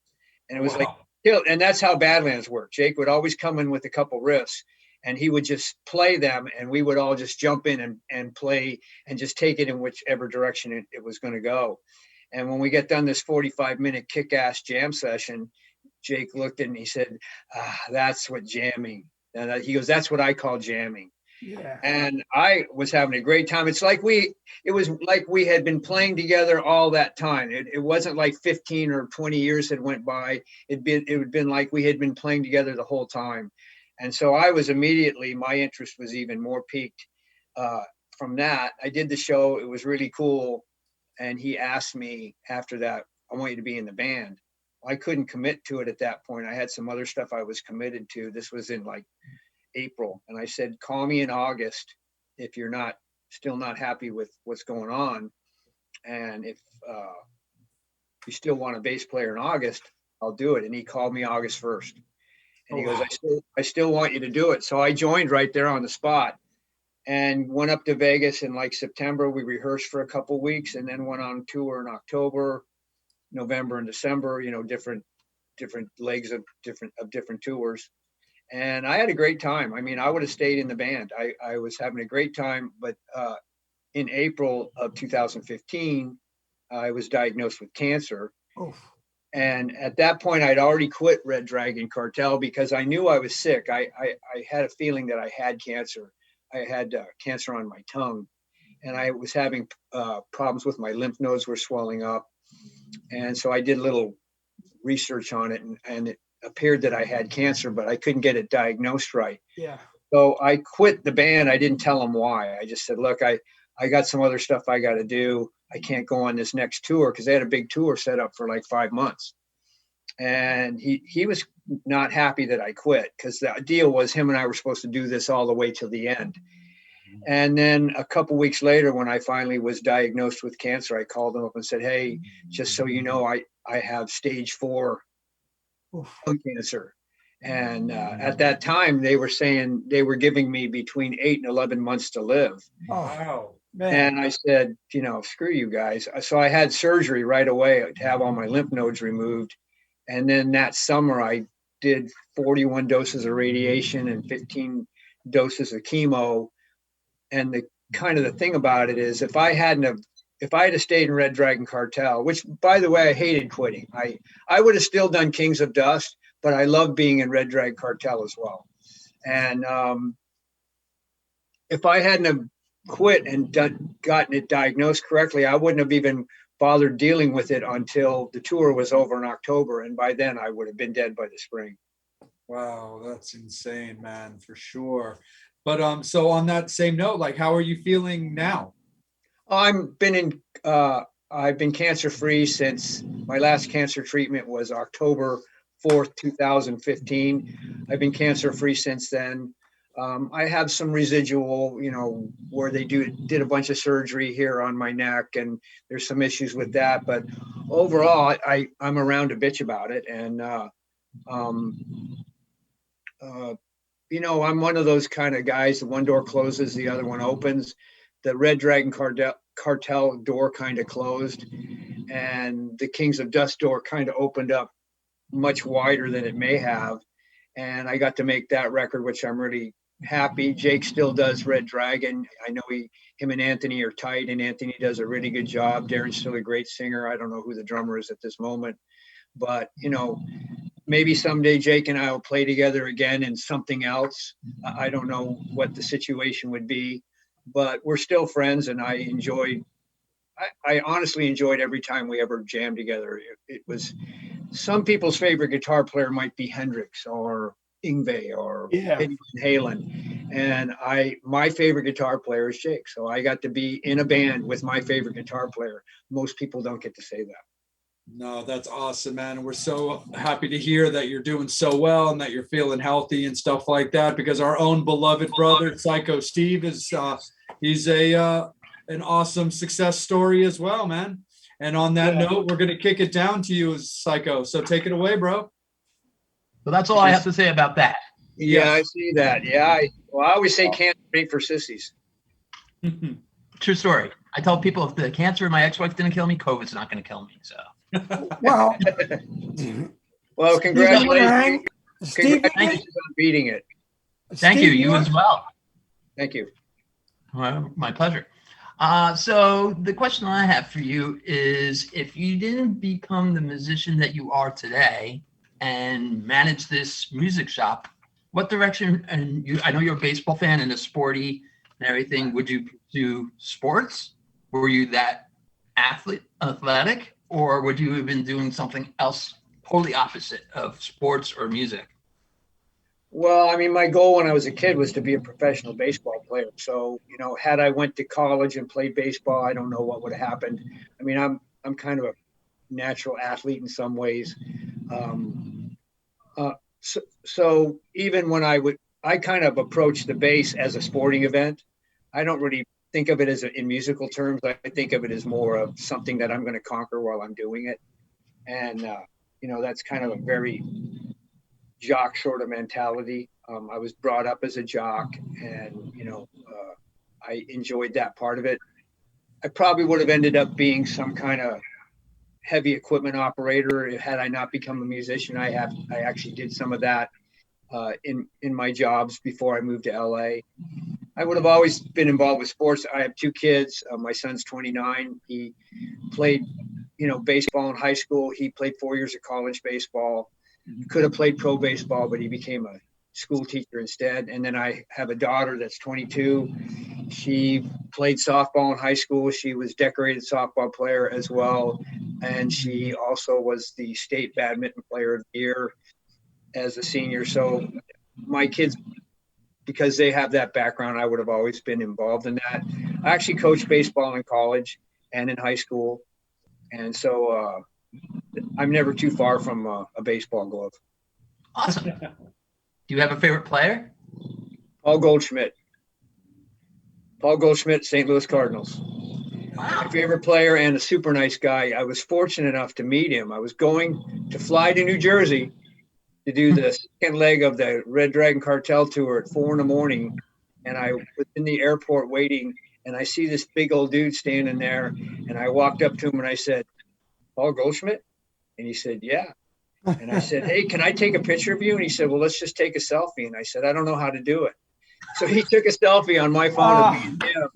And it was like, and that's how Badlands worked. Jake would always come in with a couple riffs, and he would just play them, and we would all just jump in and play and just take it in whichever direction it was going to go. And when we get done this 45-minute kick-ass jam session, Jake looked at me and he said, that's what jamming. And he goes, that's what I call jamming. Yeah. And I was having a great time. It was like we had been playing together all that time. It wasn't like 15 or 20 years had went by. It had been like we had been playing together the whole time. And so I was immediately, my interest was even more piqued from that. I did the show. It was really cool. And he asked me after that, I want you to be in the band. I couldn't commit to it at that point. I had some other stuff I was committed to. This was in like April. And I said, call me in August if you're still not happy with what's going on. And if you still want a bass player in August, I'll do it. And he called me August 1st. And he goes, I still want you to do it. So I joined right there on the spot and went up to Vegas in like September. We rehearsed for a couple weeks and then went on tour in October, November and December, different legs of different tours. And I had a great time. I mean, I would have stayed in the band. I was having a great time, but in April of 2015, I was diagnosed with cancer. Oof. And at that point, I'd already quit Red Dragon Cartel because I knew I was sick. I had a feeling that I had cancer. I had cancer on my tongue, and I was having problems with my lymph nodes were swelling up. And so I did a little research on it, and it appeared that I had cancer, but I couldn't get it diagnosed right. Yeah. So I quit the band. I didn't tell them why. I just said, look, I got some other stuff I got to do. I can't go on this next tour because they had a big tour set up for like 5 months. And he was not happy that I quit because the deal was him and I were supposed to do this all the way till the end. And then a couple weeks later, when I finally was diagnosed with cancer, I called him up and said, hey, just so you know, I have stage 4 lung cancer. And at that time, they were saying they were giving me between 8 and 11 months to live. Oh, wow. Man. And I said, screw you guys. So I had surgery right away to have all my lymph nodes removed. And then that summer, I did 41 doses of radiation and 15 doses of chemo. And the thing about it is, if I had stayed in Red Dragon Cartel, which, by the way, I hated quitting. I would have still done Kings of Dust, but I love being in Red Dragon Cartel as well. And if I hadn't have quit and gotten it diagnosed correctly, I wouldn't have even bothered dealing with it until the tour was over in October. And by then I would have been dead by the spring. Wow, that's insane, man, for sure. But so on that same note, like, how are you feeling now? I've been cancer-free since my last cancer treatment was October 4th, 2015. I've been cancer-free since then. I have some residual, where they did a bunch of surgery here on my neck, and there's some issues with that. But overall, I'm around to bitch about it. And, I'm one of those kind of guys, the one door closes, the other one opens. The Red Dragon Cartel door kind of closed, and the Kings of Dust door kind of opened up much wider than it may have. And I got to make that record, which I'm really happy. Jake still does Red Dragon. I know him and Anthony are tight, and Anthony does a really good job. Darren's still a great singer. I don't know who the drummer is at this moment, but maybe someday Jake and I will play together again in something else. I don't know what the situation would be, but we're still friends, and I honestly enjoyed every time we ever jammed together. It was, some people's favorite guitar player might be Hendrix or Yngwie or Eddie Van Halen, and my favorite guitar player is Jake. So I got to be in a band with my favorite guitar player. Most people don't get to say that. No, that's awesome, man. And we're so happy to hear that you're doing so well and that you're feeling healthy and stuff like that, because our own beloved brother, Psycho Steve, is he's an awesome success story as well, man. And on that note, we're going to kick it down to you, Psycho. So take it away, bro. So that's all I have to say about that. Yeah, I see that. Yeah. I always say cancer ain't for sissies. True story. I tell people, if the cancer of my ex-wife didn't kill me, COVID's not going to kill me. So, well, congratulations. Steve, Congratulations on beating it. Thank you. You as well. Thank you. Well, my pleasure. So the question I have for you is, if you didn't become the musician that you are today and manage this music shop, what direction, and I know you're a baseball fan and a sporty and everything, would you pursue sports? Were you that athletic, or would you have been doing something else totally opposite of sports or music? Well, I mean, my goal when I was a kid was to be a professional baseball player. So, had I went to college and played baseball, I don't know what would have happened. I mean, I'm kind of a natural athlete in some ways. So even when I kind of approach the bass as a sporting event. I don't really think of it as in musical terms. I think of it as more of something that I'm going to conquer while I'm doing it. And, that's kind of a very jock sort of mentality. I was brought up as a jock, and I enjoyed that part of it. I probably would have ended up being some kind of heavy equipment operator had I not become a musician. I actually did some of that in my jobs before I moved to LA. I would have always been involved with sports. I have two kids. My son's 29. He played, baseball in high school. He played 4 years of college baseball. Could have played pro baseball, but he became a school teacher instead. And then I have a daughter that's 22. She played softball in high school. She was decorated softball player as well. And she also was the state badminton player of the year as a senior. So my kids, because they have that background, I would have always been involved in that. I actually coached baseball in college and in high school. And so I'm never too far from a baseball glove. Awesome. Do you have a favorite player? Paul Goldschmidt, St. Louis Cardinals. Wow. My favorite player and a super nice guy. I was fortunate enough to meet him. I was going to fly to New Jersey to do the second leg of the Red Dragon Cartel tour at 4 a.m. And I was in the airport waiting, and I see this big old dude standing there. And I walked up to him and I said, "Paul Goldschmidt?" And he said, "Yeah." And I said, "Hey, can I take a picture of you?" And he said, "Well, let's just take a selfie." And I said, "I don't know how to do it." So he took a selfie on my phone of me and him.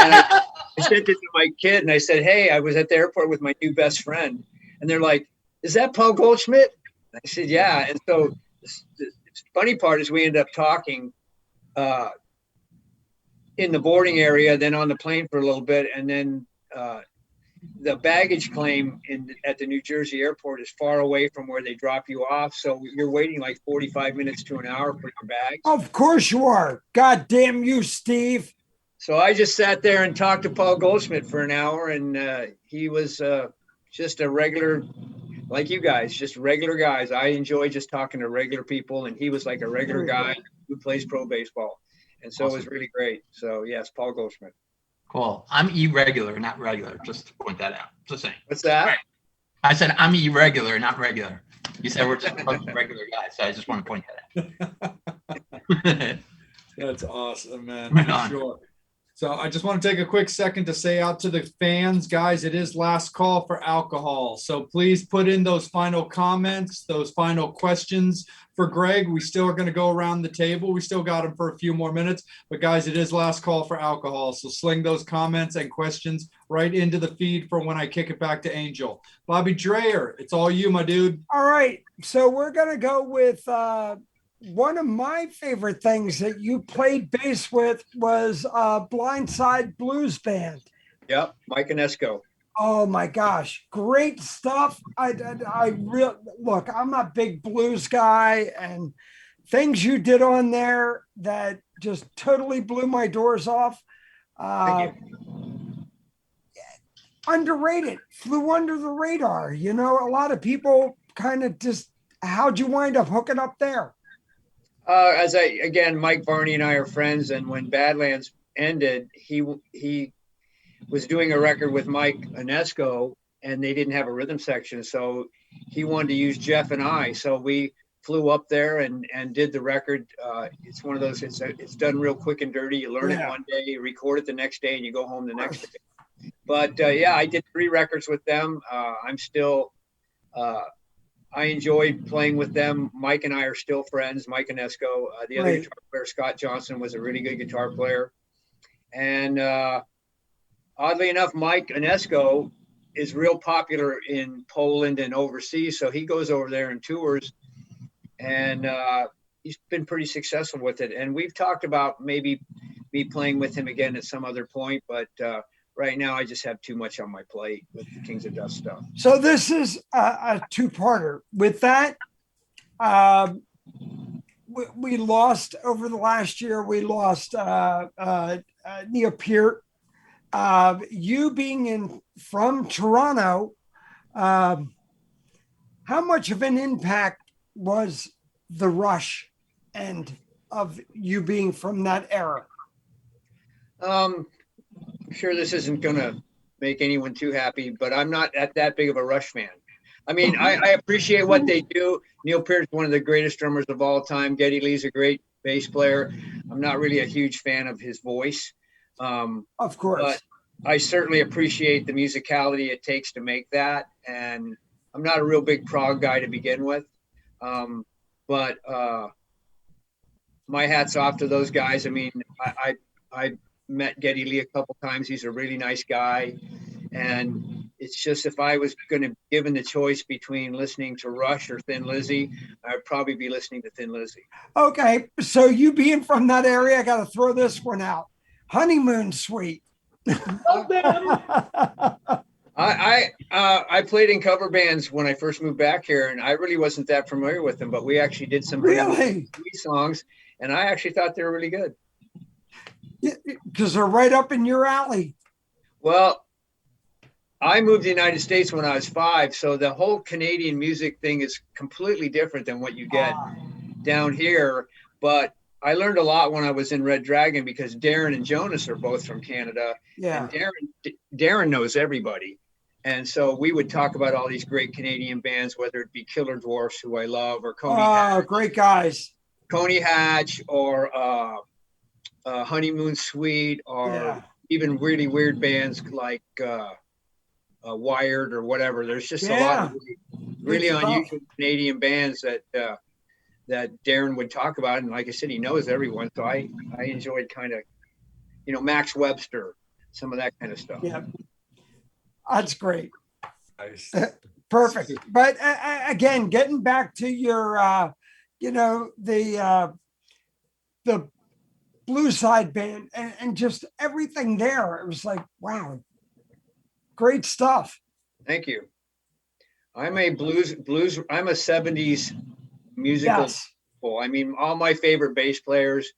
And I sent it to my kid, and I said, "Hey, I was at the airport with my new best friend." And they're like, "Is that Paul Goldschmidt?" And I said, "Yeah." And so the funny part is we ended up talking in the boarding area, then on the plane for a little bit, and then the baggage claim at the New Jersey airport is far away from where they drop you off. So you're waiting like 45 minutes to an hour for your bags. Of course you are. God damn you, Steve. So I just sat there and talked to Paul Goldschmidt for an hour, and he was just a regular, like you guys, just regular guys. I enjoy just talking to regular people, and he was like a regular guy who plays pro baseball. And so It was really great. So yes, Paul Goldschmidt. Cool. I'm irregular, not regular. Just to point that out. Just saying. What's that? I said I'm irregular, not regular. You said we're just a bunch of regular guys, so I just want to point that out. That's awesome, man. Right For on. sure. So I just want to take a quick second to say out to the fans, guys, it is last call for alcohol. So please put in those final comments, those final questions for Greg. We still are going to go around the table. We still got him for a few more minutes, but guys, it is last call for alcohol. So sling those comments and questions right into the feed for when I kick it back to Angel. Bobby Dreyer, it's all you, my dude. All right. So we're going to go with one of my favorite things that you played bass with was Blindside Blues Band. Yep, Mike Inesco. Oh my gosh, great stuff. I really look, I'm a big blues guy, and things you did on there that just totally blew my doors off. Thank you. Underrated, flew under the radar. A lot of people kind of just, how'd you wind up hooking up there? Mike Varney and I are friends, and when Badlands ended, he was doing a record with Mike Inesco, and they didn't have a rhythm section, so he wanted to use Jeff and I. So we flew up there and did the record. It's one of those. It's done real quick and dirty. You learn it one day, you record it the next day, and you go home the next day. But I did 3 records with them. I'm still. I enjoyed playing with them. Mike and I are still friends. Mike Inesco. The other guitar player, Scott Johnson, was a really good guitar player. And oddly enough, Mike Onesko is real popular in Poland and overseas. So he goes over there and tours, and he's been pretty successful with it. And we've talked about maybe me playing with him again at some other point, but right now I just have too much on my plate with the Kings of Dust stuff. So this is a two-parter. With that, we lost over the last year. We lost Neil Peart. You being from Toronto, how much of an impact was the Rush and of you being from that era? I'm sure this isn't going to make anyone too happy, but I'm not that big of a Rush fan. I mean, I appreciate what they do. Neil Peart is one of the greatest drummers of all time. Geddy Lee's a great bass player. I'm not really a huge fan of his voice. Of course. But I certainly appreciate the musicality it takes to make that. And I'm not a real big prog guy to begin with. But my hat's off to those guys. I mean, I met Geddy Lee a couple times. He's a really nice guy. And it's just, if I was going to be given the choice between listening to Rush or Thin Lizzy, I'd probably be listening to Thin Lizzy. Okay. So you being from that area, I got to throw this one out. Honeymoon Suite. I played in cover bands when I first moved back here, and I really wasn't that familiar with them, but we actually did some Really? songs, and I actually thought they were really good. Because they're right up in your alley. Well, I moved to the United States when I was 5, so the whole Canadian music thing is completely different than what you get down here. But I learned a lot when I was in Red Dragon, because Darren and Jonas are both from Canada. Yeah. And Darren knows everybody. And so we would talk about all these great Canadian bands, whether it be Killer Dwarfs, who I love, or Coney Hatch. Great guys. Coney Hatch, or Honeymoon Suite, or even really weird bands like Wired or whatever. There's just a lot of really unusual Canadian bands that Darren would talk about. And like I said, he knows everyone. So I enjoyed kind of, Max Webster, some of that kind of stuff. Yeah. That's great. Nice. Perfect. But again, getting back to your, the Blindside band and just everything there. It was like, wow, great stuff. Thank you. I'm a blues. I'm a 70s musical. Yes. I mean, all my favorite bass players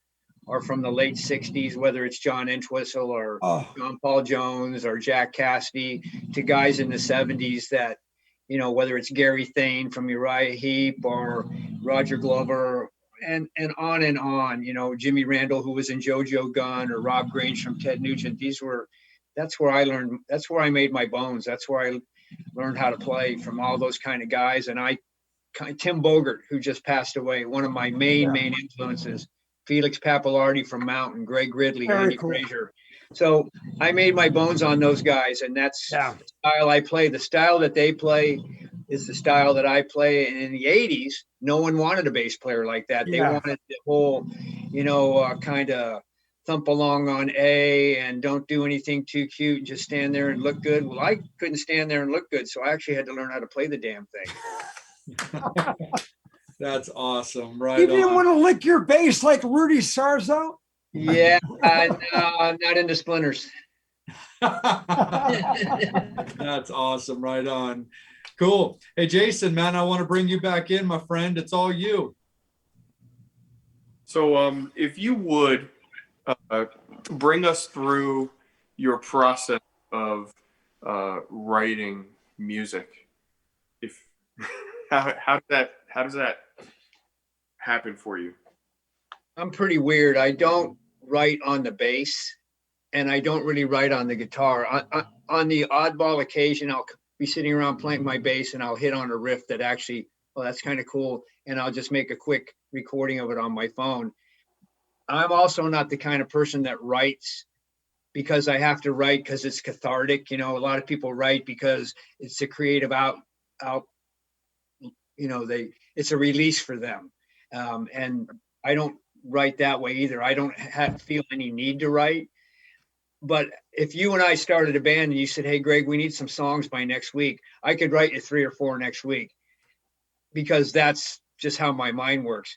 are from the late 60s, whether it's John Entwistle or John Paul Jones or Jack Cassidy, to guys in the 70s that, whether it's Gary Thane from Uriah Heep or Roger Glover, and on and on, Jimmy Randall, who was in JoJo Gunn, or Rob Grange from Ted Nugent. That's where I learned, that's where I made my bones. That's where I learned how to play, from all those kind of guys. And Tim Bogert, who just passed away, one of my main influences, Felix Pappalardi from Mountain, Greg Ridley, Andy Frazier. So I made my bones on those guys, and that's the style I play. The style that they play is the style that I play. And in the 80s, no one wanted a bass player like that. They wanted the whole, kind of thump along on A and don't do anything too cute and just stand there and look good. Well, I couldn't stand there and look good, so I actually had to learn how to play the damn thing. That's awesome. Right. You didn't want to lick your bass like Rudy Sarzo? Yeah, I'm not into splinters. That's awesome. Right on. Cool. Hey, Jason, man, I want to bring you back in, my friend. It's all you. So if you would bring us through your process of writing music, how does that happen for you? I'm pretty weird. I don't write on the bass, and I don't really write on the guitar. On the oddball occasion, I'll be sitting around playing my bass, and I'll hit on a riff that actually, that's kind of cool, and I'll just make a quick recording of it on my phone. I'm also not the kind of person that writes because I have to write because it's cathartic. A lot of people write because it's a creative out. It's a release for them, and I don't write that way either. I don't feel any need to write. but if you and I started a band and you said, hey, Greg, we need some songs by next week, I could write you 3 or 4 next week, because that's just how my mind works.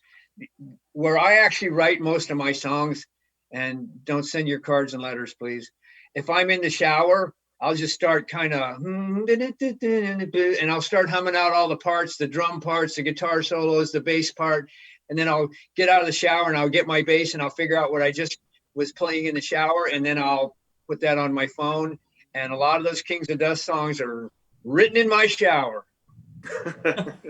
Where I actually write most of my songs, and don't send your cards and letters, please. If I'm in the shower, I'll just start kind of, and I'll start humming out all the parts, the drum parts, the guitar solos, the bass part. And then I'll get out of the shower and I'll get my bass and I'll figure out what I just was playing in the shower. And then I'll put that on my phone. And a lot of those Kings of Dust songs are written in my shower.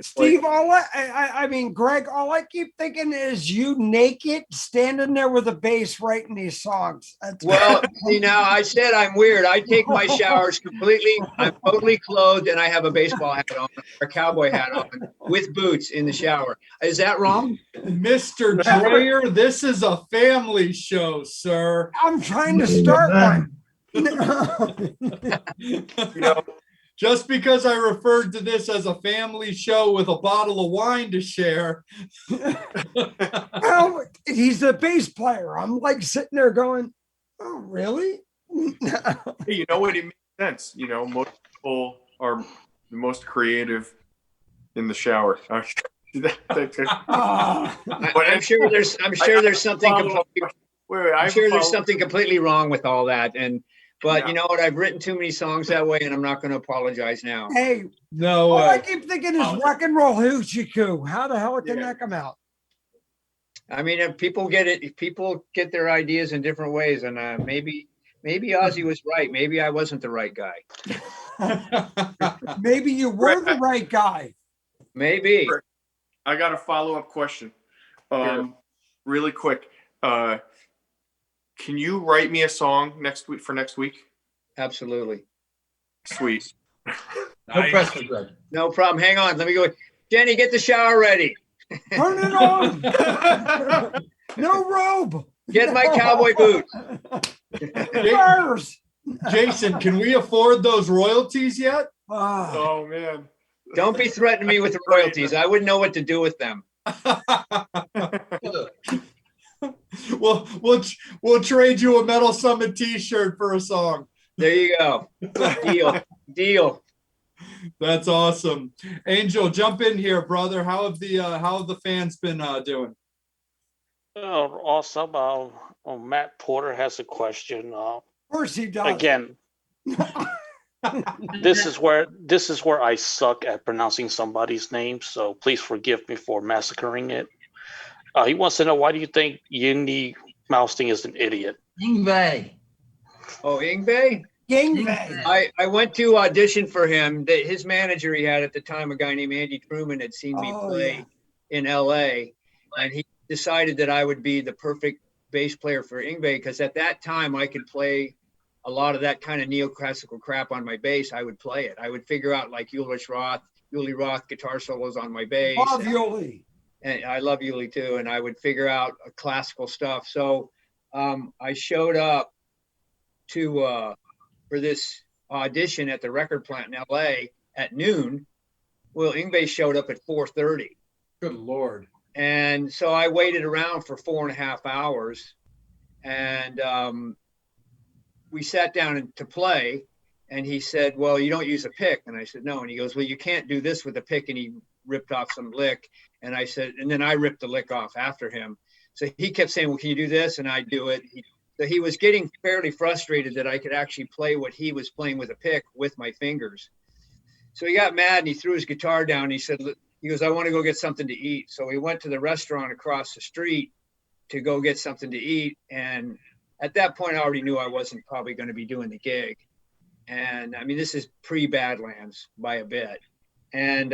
Steve, Greg, all I keep thinking is you naked standing there with a bass writing these songs. Well, see, now I said I'm weird. I take my showers completely. I'm totally clothed and I have a baseball hat on, or a cowboy hat on, with boots in the shower. Is that wrong? Mr. Dreyer, this is a family show, sir. I'm trying to start one. Just because I referred to this as a family show with a bottle of wine to share. Well, he's a bass player. I'm like sitting there going, oh, really? You know what? It makes sense. Most people are the most creative in the shower. But I'm sure there's something. There's something completely wrong with all that. But you know what? I've written too many songs that way, and I'm not going to apologize now. Hey, no. All I keep thinking is rock and roll hoochie coo. How the hell can that come out? I mean, if people get it, people get their ideas in different ways, and maybe Ozzy was right. Maybe I wasn't the right guy. Maybe you were the right guy. Maybe. I got a follow-up question. Really quick. Can you write me a song for next week? Absolutely. Sweet. No pressure, Greg. No problem. Hang on. Let me go. Jenny, get the shower ready. Turn it on. No robe. Get my cowboy boots. Jason, can we afford those royalties yet? Oh, man. Don't be threatening me with the royalties. I wouldn't know what to do with them. We'll trade you a Metal Summit t-shirt for a song. There you go. Deal. That's awesome. Angel, jump in here, brother. How have the fans been doing? Awesome. Matt Porter has a question. Of course he does. Again, this is where I suck at pronouncing somebody's name, so please forgive me for massacring it. He wants to know, why do you think Yngwie Malmsteen is an idiot? Yngwie. Oh, Yngwie? Yngwie. I went to audition for him. His manager he had at the time, a guy named Andy Truman, had seen me play in L.A., and he decided that I would be the perfect bass player for Yngwie, because at that time I could play a lot of that kind of neoclassical crap on my bass. I would play it. I would figure out like Uli Roth guitar solos on my bass. Love Uli. And I love Uli too. And I would figure out classical stuff. So I showed up for this audition at the record plant in LA at noon. Well, Yngwie showed up at 4:30. Good Lord. And so I waited around for 4.5 hours, and we sat down to play, and he said, well, you don't use a pick. And I said, no. And he goes, well, you can't do this with a pick. And he ripped off some lick. And I said, and then I ripped the lick off after him. So he kept saying, well, can you do this? And I do it. So he was getting fairly frustrated that I could actually play what he was playing with a pick with my fingers. So he got mad and he threw his guitar down. He said, he goes, I want to go get something to eat. So we went to the restaurant across the street to go get something to eat. And at that point, I already knew I wasn't probably going to be doing the gig. And I mean, this is pre-Badlands by a bit. And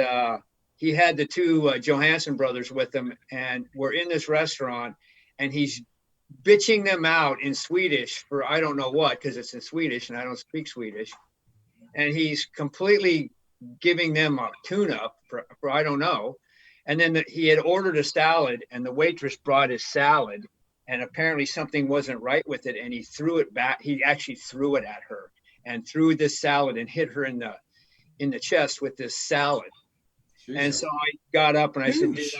he had the two Johansson brothers with him, and we're in this restaurant, and he's bitching them out in Swedish for I don't know what, because it's in Swedish and I don't speak Swedish. And he's completely giving them a tune-up for I don't know. And then he had ordered a salad, and the waitress brought his salad, and apparently something wasn't right with it, and he threw it back. He actually threw it at her and threw this salad and hit her in the chest with this salad. Jesus. And so I got up and I said, dude,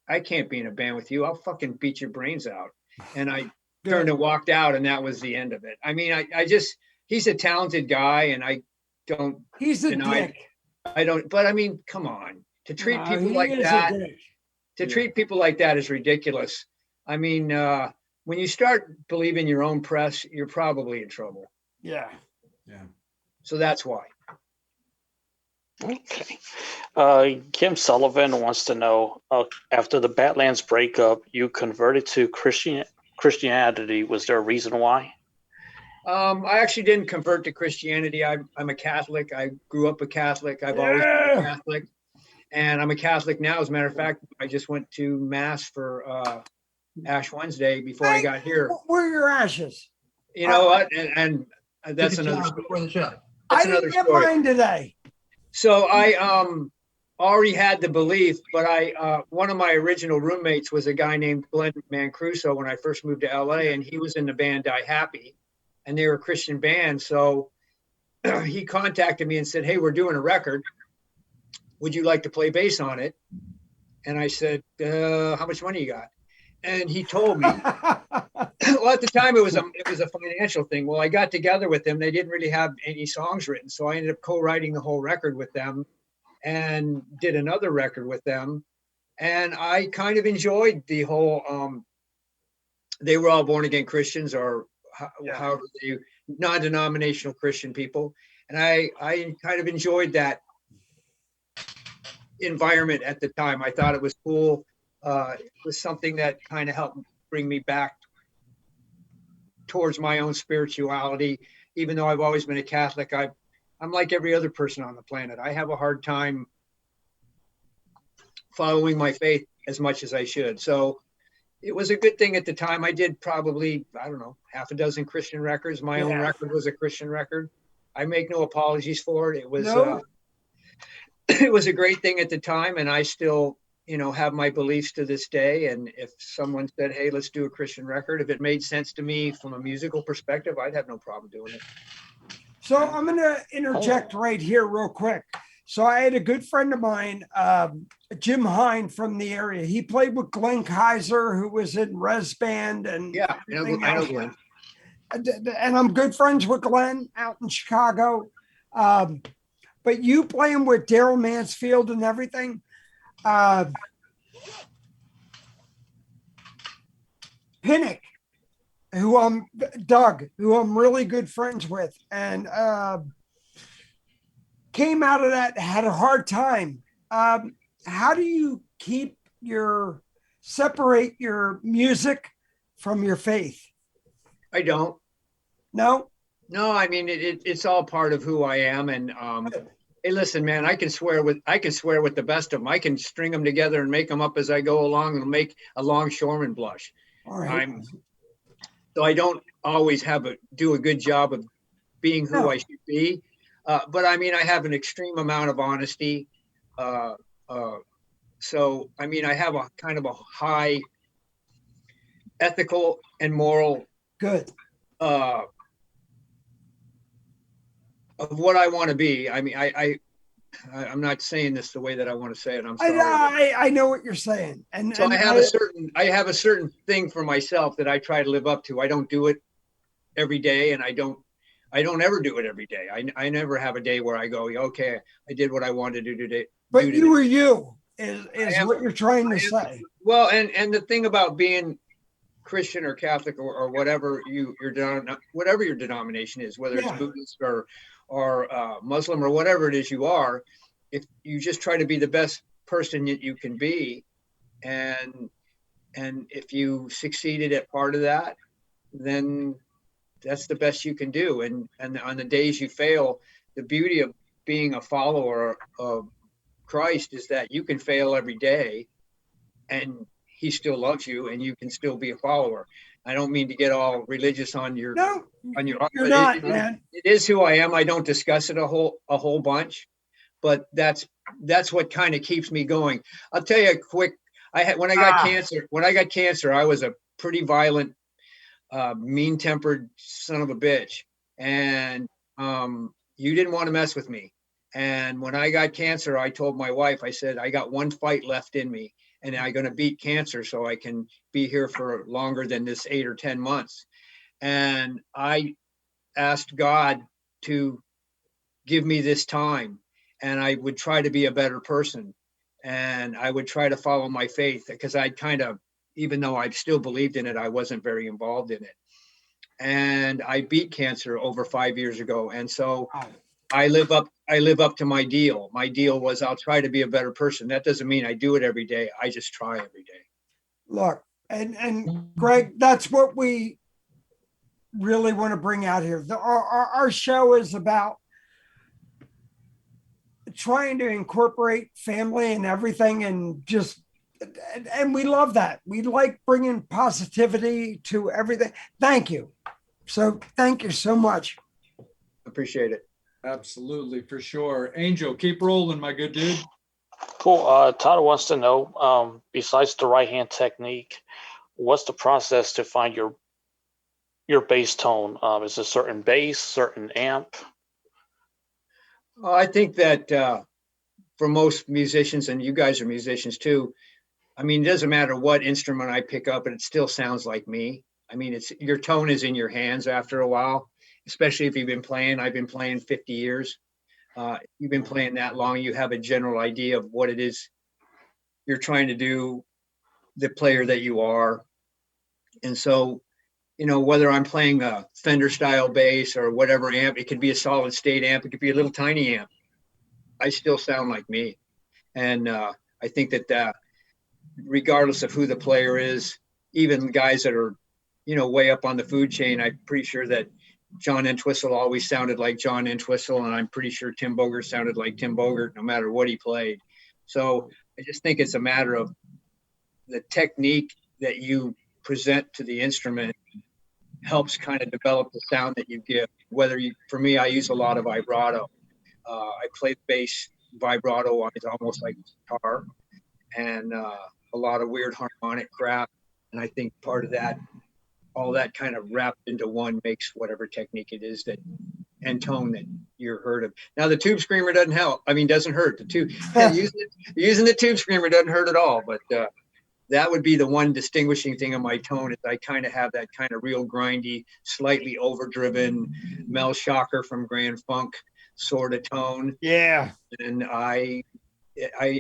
I can't be in a band with you. I'll fucking beat your brains out. And I turned and walked out, and that was the end of it. I mean, I just, he's a talented guy, and I don't He's a deny dick. I don't, but I mean, come on, to treat No, people he like is a that, dick. treat people like that is ridiculous. I mean, when you start believing your own press, you're probably in trouble. Yeah. Yeah. So that's why. Okay. Kim Sullivan wants to know, after the Badlands breakup, you converted to Christianity. Was there a reason why? I actually didn't convert to Christianity. I'm a Catholic. I grew up a Catholic. I've always been a Catholic, and I'm a Catholic now. As a matter of fact, I just went to mass for Ash Wednesday before I got here. Where are your ashes? You know what? And that's Took a another shower story. before the show. That's I another didn't get story. mine today. So I already had the belief, but one of my original roommates was a guy named Glenn Mancruso when I first moved to LA, and he was in the band Die Happy, and they were a Christian band. So he contacted me and said, "Hey, we're doing a record. Would you like to play bass on it?" And I said, "How much money you got?" And he told me. Well, at the time it was a financial thing. Well, I got together with them. They didn't really have any songs written, so I ended up co-writing the whole record with them, and did another record with them. And I kind of enjoyed the whole. They were all born again Christians, or however they non-denominational Christian people, and I kind of enjoyed that environment at the time. I thought it was cool. It was something that kind of helped bring me back towards my own spirituality. Even though I've always been a Catholic, I'm like every other person on the planet. I have a hard time following my faith as much as I should. So it was a good thing at the time. I did probably, I don't know, half a dozen Christian records. My own record was a Christian record. I make no apologies for it. It was it was a great thing at the time, and I still, have my beliefs to this day. And if someone said, "Hey, let's do a Christian record," if it made sense to me from a musical perspective, I'd have no problem doing it. So I'm going to interject right here real quick. So I had a good friend of mine, Jim Hine from the area. He played with Glenn Kaiser, who was in Res Band. And yeah, I know Glenn. And I'm good friends with Glenn out in Chicago. But you playing with Daryl Mansfield and everything. Pinnock, Doug, who I'm really good friends with, and came out of that, had a hard time. How do you separate your music from your faith? I don't. No? No, I mean, it's all part of who I am. And hey, listen, man, I can swear with the best of them. I can string them together and make them up as I go along, and make a longshoreman blush. All right. So I don't always do a good job of being who I should be. But I mean, I have an extreme amount of honesty. So, I mean, I have a kind of a high ethical and moral good of what I want to be. I mean, I'm not saying this the way that I want to say it. I'm sorry. I know what you're saying. And so I have a certain thing for myself that I try to live up to. I don't do it every day, and I don't ever do it every day. I never have a day where I go, okay, I did what I wanted to do today. But you were you is what you're trying to say. Well, and the thing about being Christian or Catholic or whatever whatever your denomination is, whether it's Buddhist or Muslim or whatever it is you are, if you just try to be the best person that you can be, and if you succeeded at part of that, then that's the best you can do. And on the days you fail, the beauty of being a follower of Christ is that you can fail every day, and he still loves you, and you can still be a follower. I don't mean to get all religious on your. No, you're not, man. It is who I am. I don't discuss it a whole bunch, but that's what kind of keeps me going. I'll tell you a quick. When I got cancer, I was a pretty violent, mean-tempered son of a bitch, and you didn't want to mess with me. And when I got cancer, I told my wife, I said, I got one fight left in me, and I'm going to beat cancer so I can be here for longer than this 8 or 10 months. And I asked God to give me this time, and I would try to be a better person, and I would try to follow my faith, because I kind of, even though I still believed in it, I wasn't very involved in it. And I beat cancer over 5 years ago. And so I live up to my deal. My deal was I'll try to be a better person. That doesn't mean I do it every day. I just try every day. Look, and Greg, that's what we really want to bring out here. Our show is about trying to incorporate family and everything, and we love that. We like bringing positivity to everything. Thank you. So thank you so much. Appreciate it. Absolutely, for sure. Angel, keep rolling, my good dude. Cool. Todd wants to know, besides the right hand technique, what's the process to find your bass tone? Is it certain bass, certain amp? I think that for most musicians, and you guys are musicians too, I mean, it doesn't matter what instrument I pick up, and it still sounds like me. I mean, it's your tone is in your hands after a while, especially if you've been playing. I've been playing 50 years. You've been playing that long, you have a general idea of what it is you're trying to do, the player that you are. And so, you know, whether I'm playing a Fender style bass or whatever amp, it could be a solid state amp, it could be a little tiny amp, I still sound like me. And I think that regardless of who the player is, even guys that are, you know, way up on the food chain, I'm pretty sure that John Entwistle always sounded like John Entwistle, and I'm pretty sure Tim Bogert sounded like Tim Bogert no matter what he played. So I just think it's a matter of the technique that you present to the instrument helps kind of develop the sound that you give. For me, I use a lot of vibrato. I play the bass vibrato on, it's almost like guitar, and a lot of weird harmonic crap. And I think part of that, all that kind of wrapped into one, makes whatever technique it is that and tone that you're heard of. Now the tube screamer doesn't help. I mean, doesn't hurt. The tube using the tube screamer doesn't hurt at all. But that would be the one distinguishing thing of my tone, is I kind of have that kind of real grindy, slightly overdriven Mel Shocker from Grand Funk sort of tone. Yeah. And I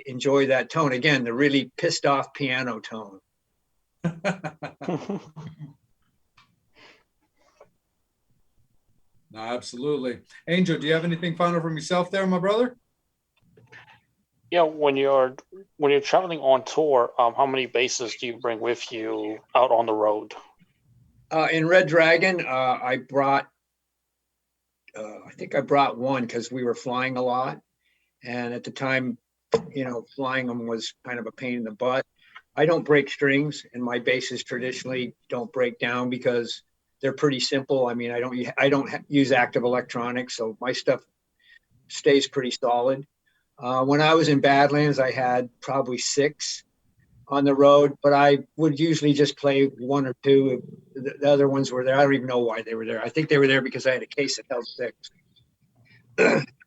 enjoy that tone. Again, the really pissed off piano tone. No, absolutely. Angel, do you have anything final from yourself there, my brother? Yeah, when you're traveling on tour, how many basses do you bring with you out on the road? In Red Dragon, I think I brought one because we were flying a lot. And at the time, you know, flying them was kind of a pain in the butt. I don't break strings, and my basses traditionally don't break down because they're pretty simple. I mean, I don't use active electronics, so my stuff stays pretty solid. When I was in Badlands, I had probably 6 on the road, but I would usually just play 1 or 2. The other ones were there. I don't even know why they were there. I think they were there because I had a case that held 6.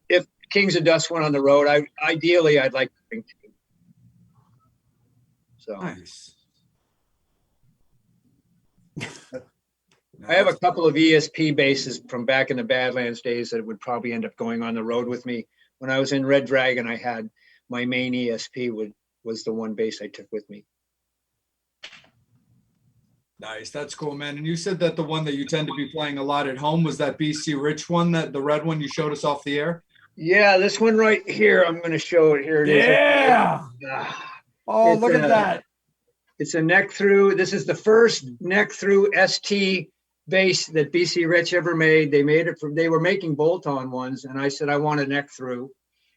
If Kings of Dust went on the road, ideally I'd like to bring 2. So Nice. I have a couple of ESP basses from back in the Badlands days that would probably end up going on the road with me. When I was in Red Dragon, I had my main ESP was the one bass I took with me. Nice. That's cool, man. And you said that the one that you tend to be playing a lot at home was that BC Rich one, that the red one you showed us off the air? Yeah, this one right here, I'm going to show it. Here it is. Yeah. Oh, look at that. It's a neck through. This is the first neck through ST bass that BC Rich ever made. They made it they were making bolt-on ones, and I said, I want a neck through.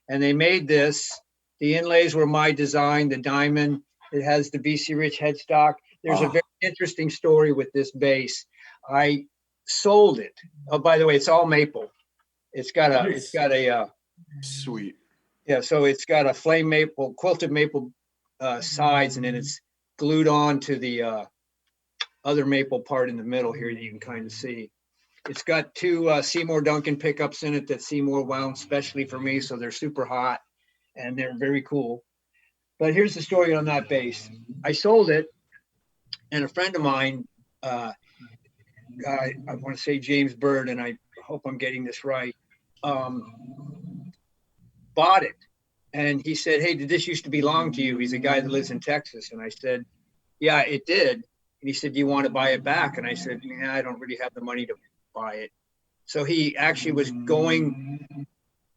And they made this. The inlays were my design, the diamond. It has the BC Rich headstock. There's a very interesting story with this bass. I sold it. Oh, by the way, it's all maple. It's got a Sweet. Yeah, so it's got a flame maple, quilted maple sides, and then it's glued on to the other maple part in the middle here that you can kind of see. It's got 2 Seymour Duncan pickups in it that Seymour wound specially for me, so they're super hot and they're very cool. But here's the story on that bass. I sold it, and a friend of mine, I want to say James Bird, and I hope I'm getting this right, bought it. And he said, hey, did this used to belong to you? He's a guy that lives in Texas. And I said, yeah, it did. And he said, do you want to buy it back? And I said, yeah, I don't really have the money to buy it. So he actually was going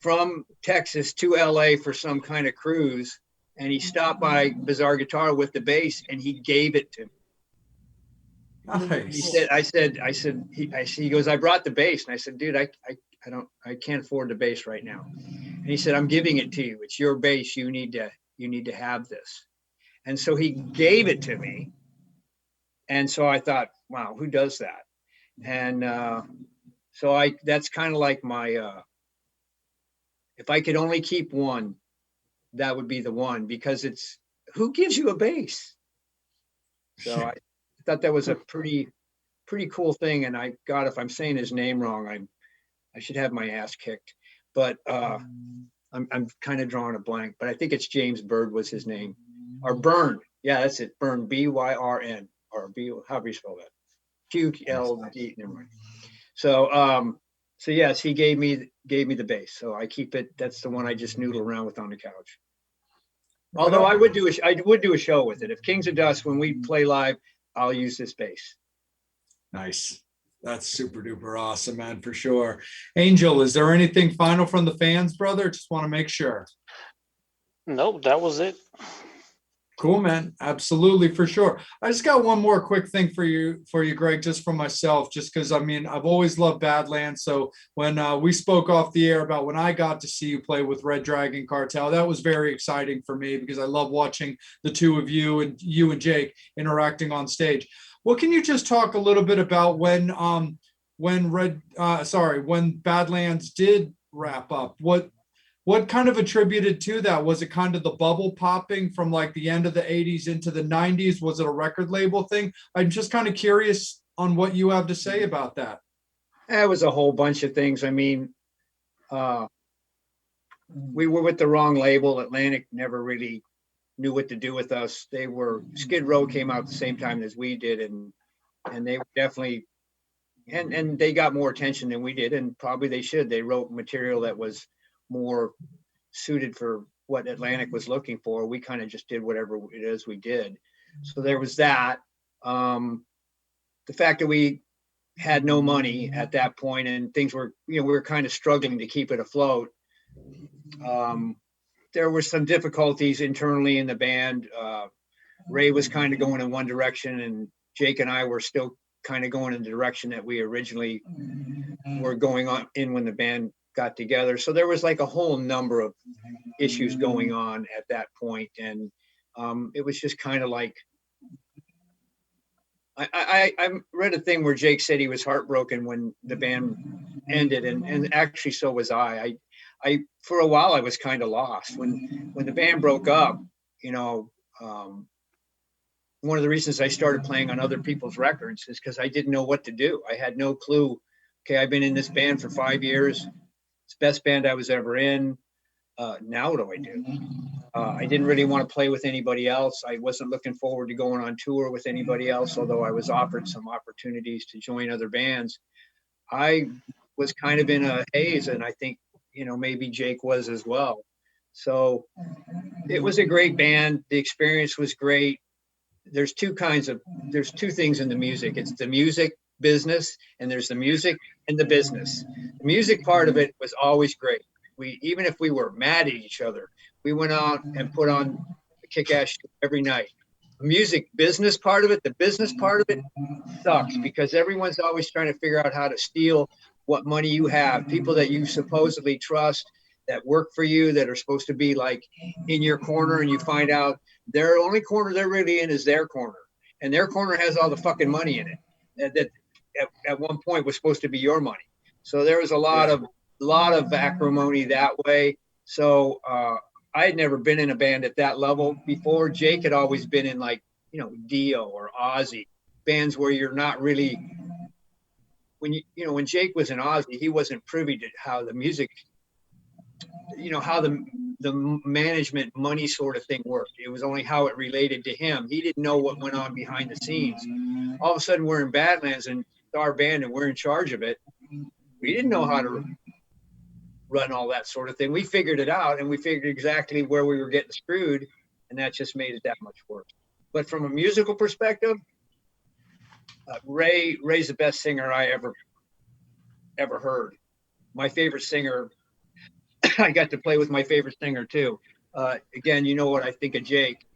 from Texas to LA for some kind of cruise. And he stopped by Bizarre Guitar with the bass, and he gave it to me. Nice. He said, he goes, I brought the bass. And I said, dude, I can't afford the bass right now. And he said, I'm giving it to you. It's your bass. You need to have this. And so he gave it to me. And so I thought, wow, who does that? And so that's kind of like my, if I could only keep one, that would be the one, because it's, who gives you a bass? So I thought that was a pretty cool thing. And God, if I'm saying his name wrong, I should have my ass kicked. But I'm kind of drawing a blank, but I think it's James Bird was his name, or Byrne. Yeah, that's it. Byrne, Byrn, or B. How do you spell that? QLD. Never mind. So yes, he gave me the bass, so I keep it. That's the one I just noodle around with on the couch. Although I would do a show with it. If Kings of Dust, when we play live, I'll use this bass. Nice. That's super duper awesome, man, for sure. Angel, is there anything final from the fans, brother? Just want to make sure. Nope, that was it. Cool, man. Absolutely, for sure. I just got one more quick thing for you, Greg, just for myself, just because, I mean, I've always loved Badlands. So when we spoke off the air about when I got to see you play with Red Dragon Cartel, that was very exciting for me because I love watching the two of you and Jake interacting on stage. Well, can you just talk a little bit about when Badlands did wrap up? What kind of attributed to that? Was it kind of the bubble popping from like the end of the 80s into the 90s? Was it a record label thing? I'm just kind of curious on what you have to say about that. It was a whole bunch of things. I mean, we were with the wrong label. Atlantic never really knew what to do with us. Skid Row came out the same time as we did, and they were definitely, and they got more attention than we did, and probably they should. They wrote material that was more suited for what Atlantic was looking for. We kind of just did whatever it is we did. So there was that. The fact that we had no money at that point, and things were, we were kind of struggling to keep it afloat. There were some difficulties internally in the band. Ray was kind of going in one direction, and Jake and I were still kind of going in the direction that we originally were going on in when the band got together. So there was like a whole number of issues going on at that point. And it was just kind of like, I read a thing where Jake said he was heartbroken when the band ended, and actually so was I. I for a while I was kind of lost when the band broke up. One of the reasons I started playing on other people's records is because I didn't know what to do. I had no clue. Okay, I've been in this band for 5 years. It's the best band I was ever in. Now what do I do? I didn't really want to play with anybody else. I wasn't looking forward to going on tour with anybody else, although I was offered some opportunities to join other bands. I was kind of in a haze, and I think, maybe Jake was as well. So it was a great band. The experience was great. There's two things in the music. It's the music business, and there's the music and the business. The music part of it was always great. Even if we were mad at each other, we went out and put on a kick-ass show every night. The music business part of it, the business part of it sucks, because everyone's always trying to figure out how to steal what money you have. People that you supposedly trust, that work for you, that are supposed to be like in your corner, and you find out their only corner they're really in is their corner, and their corner has all the fucking money in it that at one point was supposed to be your money. So there was a lot of acrimony that way. So I had never been in a band at that level before. Jake had always been in like, Dio or Ozzy, bands where you're not really, when Jake was in Ozzy, he wasn't privy to how the music, how the the management money sort of thing worked. It was only how it related to him. He didn't know what went on behind the scenes. All of a sudden we're in Badlands and it's our band and we're in charge of it. We didn't know how to run all that sort of thing. We figured it out, and we figured exactly where we were getting screwed, and that just made it that much worse. But from a musical perspective, Ray's the best singer I ever heard. My favorite singer, I got to play with my favorite singer too. Again, you know what I think of Jake.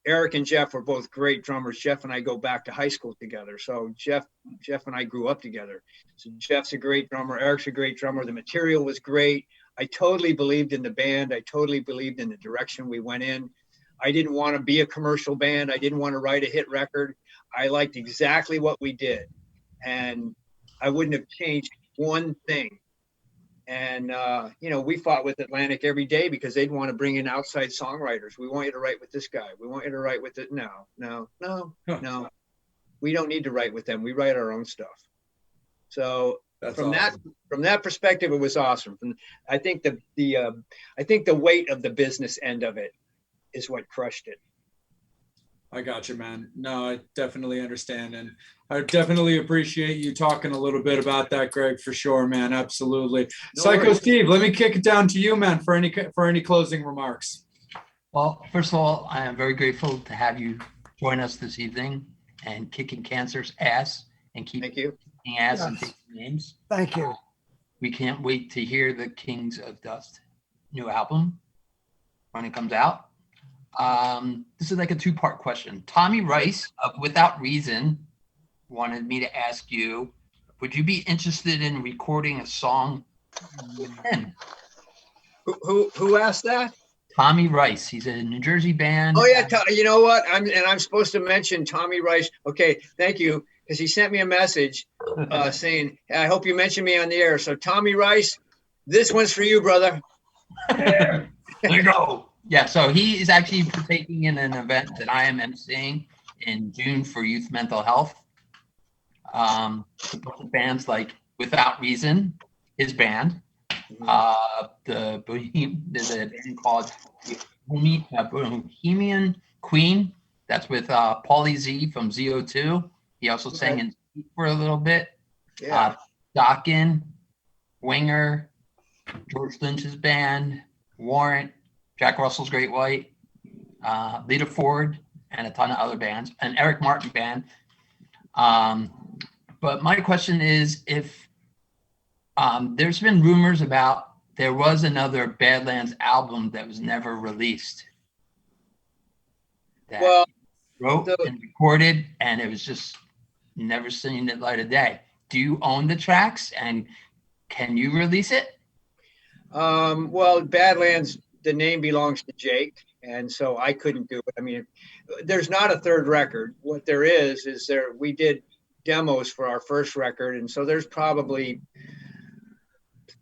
Eric and Jeff were both great drummers. Jeff and I go back to high school together. So Jeff and I grew up together. So Jeff's a great drummer. Eric's a great drummer. The material was great. I totally believed in the band. I totally believed in the direction we went in. I didn't want to be a commercial band. I didn't want to write a hit record. I liked exactly what we did. And I wouldn't have changed one thing. And, we fought with Atlantic every day because they'd want to bring in outside songwriters. We want you to write with this guy. We want you to write with it. No. We don't need to write with them. We write our own stuff. So from that perspective, it was awesome. I think the weight of the business end of it is what crushed it. I got you, man. No, I definitely understand. And I definitely appreciate you talking a little bit about that, Greg, for sure, man. Absolutely. No Psycho worries. Steve, let me kick it down to you, man, for any closing remarks. Well, first of all, I am very grateful to have you join us this evening and kicking cancer's ass and keep Thank you. kicking ass and Yes. taking names. Thank you. We can't wait to hear the Kings of Dust new album when it comes out. This is like a two-part question. Tommy Rice of Without Reason wanted me to ask you, would you be interested in recording a song with him? Who asked that? Tommy Rice. He's a New Jersey band. Oh yeah, you know what? I'm supposed to mention Tommy Rice. Okay, thank you, because he sent me a message saying, "I hope you mention me on the air." So Tommy Rice, this one's for you, brother. There you go. Yeah, so he is actually partaking in an event that I am emceeing in June for youth mental health. Support bands like Without Reason, his band. There's a band called Bohemian Queen. That's with Paulie Z from ZO2. He also sang in for a little bit. Yeah. Dokken, Winger, George Lynch's band, Warrant, Jack Russell's Great White, Lita Ford, and a ton of other bands, an Eric Martin band. But my question is, if there's been rumors about there was another Badlands album that was never released, that wrote and recorded, and it was just never seen the light of day. Do you own the tracks, and can you release it? Well, Badlands, the name belongs to Jake, and so I couldn't do it. I mean, there's not a third record. What there is we did demos for our first record, and so there's probably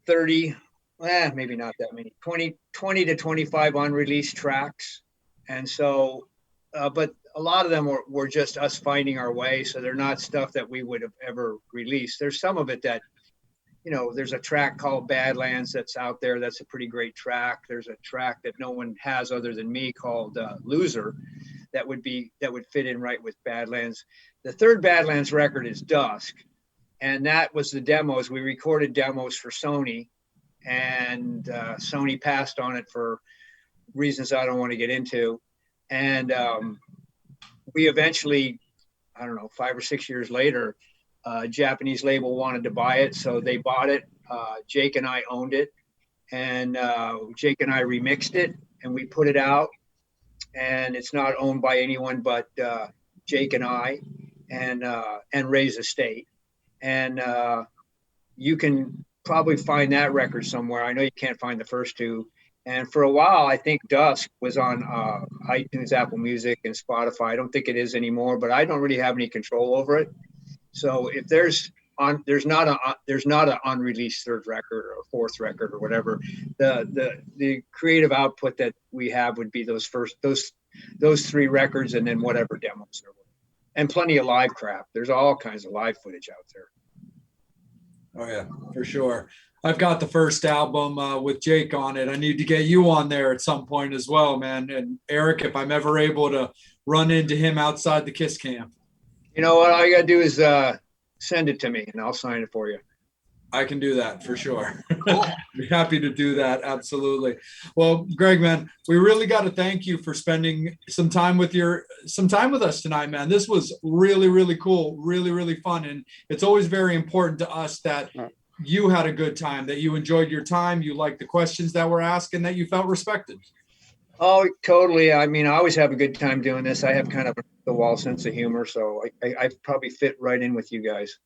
30, maybe not that many, 20 to 25 unreleased tracks. And so, but a lot of them were just us finding our way, so they're not stuff that we would have ever released. There's some of it that, there's a track called Badlands that's out there. That's a pretty great track. There's a track that no one has other than me called Loser that would fit in right with Badlands. The third Badlands record is Dusk. And that was the demos. We recorded demos for Sony, and Sony passed on it for reasons I don't want to get into. And we eventually, I don't know, 5 or 6 years later, a Japanese label wanted to buy it, so they bought it. Jake and I owned it, and Jake and I remixed it, and we put it out. And it's not owned by anyone but Jake and I, and Ray's estate. And you can probably find that record somewhere. I know you can't find the first two. And for a while, I think Dusk was on iTunes, Apple Music, and Spotify. I don't think it is anymore, but I don't really have any control over it. So if there's not an unreleased third record or fourth record or whatever, the creative output that we have would be those 3 records, and then whatever demos there were, and plenty of live crap. There's all kinds of live footage out there. Oh yeah, for sure. I've got the first album with Jake on it. I need to get you on there at some point as well, man. And Eric, if I'm ever able to run into him outside the Kiss camp. You know what? All you gotta do is send it to me, and I'll sign it for you. I can do that for sure. Cool. Be happy to do that. Absolutely. Well, Greg, man, we really got to thank you for spending some time with us tonight, man. This was really, really cool, really, really fun. And it's always very important to us that you had a good time, that you enjoyed your time, you liked the questions that were asked, and that you felt respected. Oh, totally. I mean, I always have a good time doing this. I have kind of the wall sense of humor, so I probably fit right in with you guys.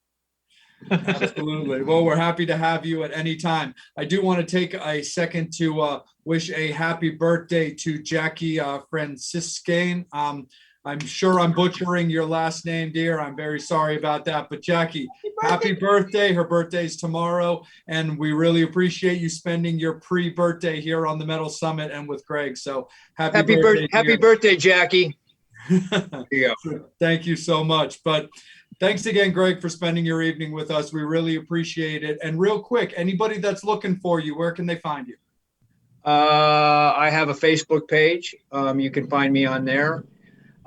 Absolutely. Well, we're happy to have you at any time. I do want to take a second to wish a happy birthday to Jackie Franciscane. I'm sure I'm butchering your last name, dear. I'm very sorry about that. But Jackie, happy birthday. Her birthday's tomorrow. And we really appreciate you spending your pre-birthday here on the Metal Summit and with Greg. So happy birthday. Happy birthday, Jackie. There you go. Thank you so much. But thanks again, Greg, for spending your evening with us. We really appreciate it. And real quick, anybody that's looking for you, where can they find you? I have a Facebook page. You can find me on there.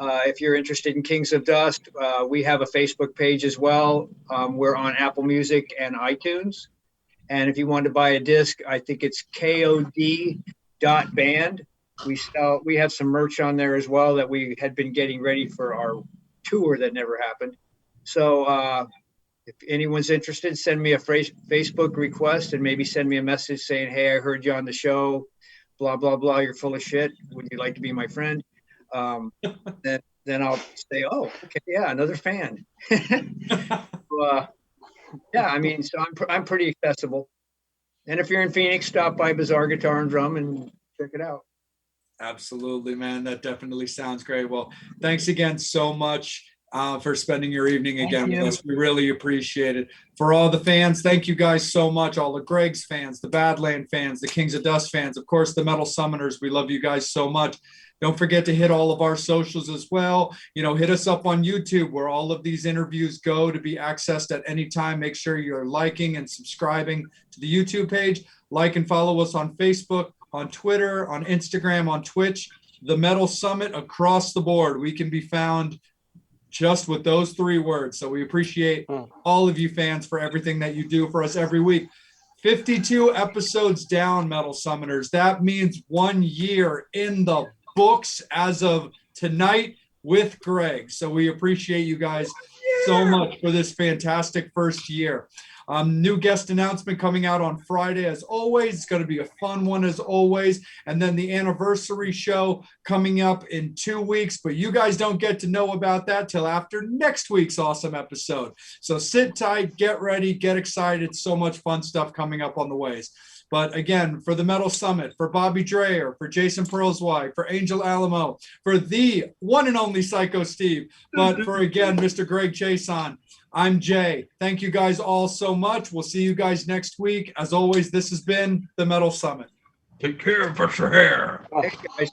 If you're interested in Kings of Dust, we have a Facebook page as well. We're on Apple Music and iTunes. And if you want to buy a disc, I think it's KOD.band. We have some merch on there as well that we had been getting ready for our tour that never happened. So if anyone's interested, send me a Facebook request and maybe send me a message saying, hey, I heard you on the show, blah, blah, blah. You're full of shit. Would you like to be my friend? Then I'll say, oh, okay, yeah, another fan. Yeah, I mean, so I'm pretty accessible. And if you're in Phoenix, stop by Bizarre Guitar and Drum and check it out. Absolutely, man. That definitely sounds great. Well, thanks again so much for spending your evening again with us. We really appreciate it. For all the fans, thank you guys so much. All the Greg's fans, the Badland fans, the Kings of Dust fans, of course, the Metal Summoners. We love you guys so much. Don't forget to hit all of our socials as well. You know, hit us up on YouTube where all of these interviews go to be accessed at any time. Make sure you're liking and subscribing to the YouTube page. Like and follow us on Facebook, on Twitter, on Instagram, on Twitch. The Metal Summit across the board. We can be found just with those 3 words. So we appreciate all of you fans for everything that you do for us every week. 52 episodes down, Metal Summoners. That means 1 year in the books as of tonight with Greg. So we appreciate you guys so much for this fantastic first year. New guest announcement coming out on Friday as always. It's going to be a fun one as always. And then the anniversary show coming up in 2 weeks, but you guys don't get to know about that till after next week's awesome episode. So sit tight, get ready, get excited. So much fun stuff coming up on the ways. But again, for the Metal Summit, for Bobby Dreyer, for Jason Perlsweig, for Angel Alamo, for the one and only Psycho Steve, but for again, Mr. Greg Chaisson, I'm Jay. Thank you guys all so much. We'll see you guys next week. As always, this has been the Metal Summit. Take care of your hair. Thanks, guys.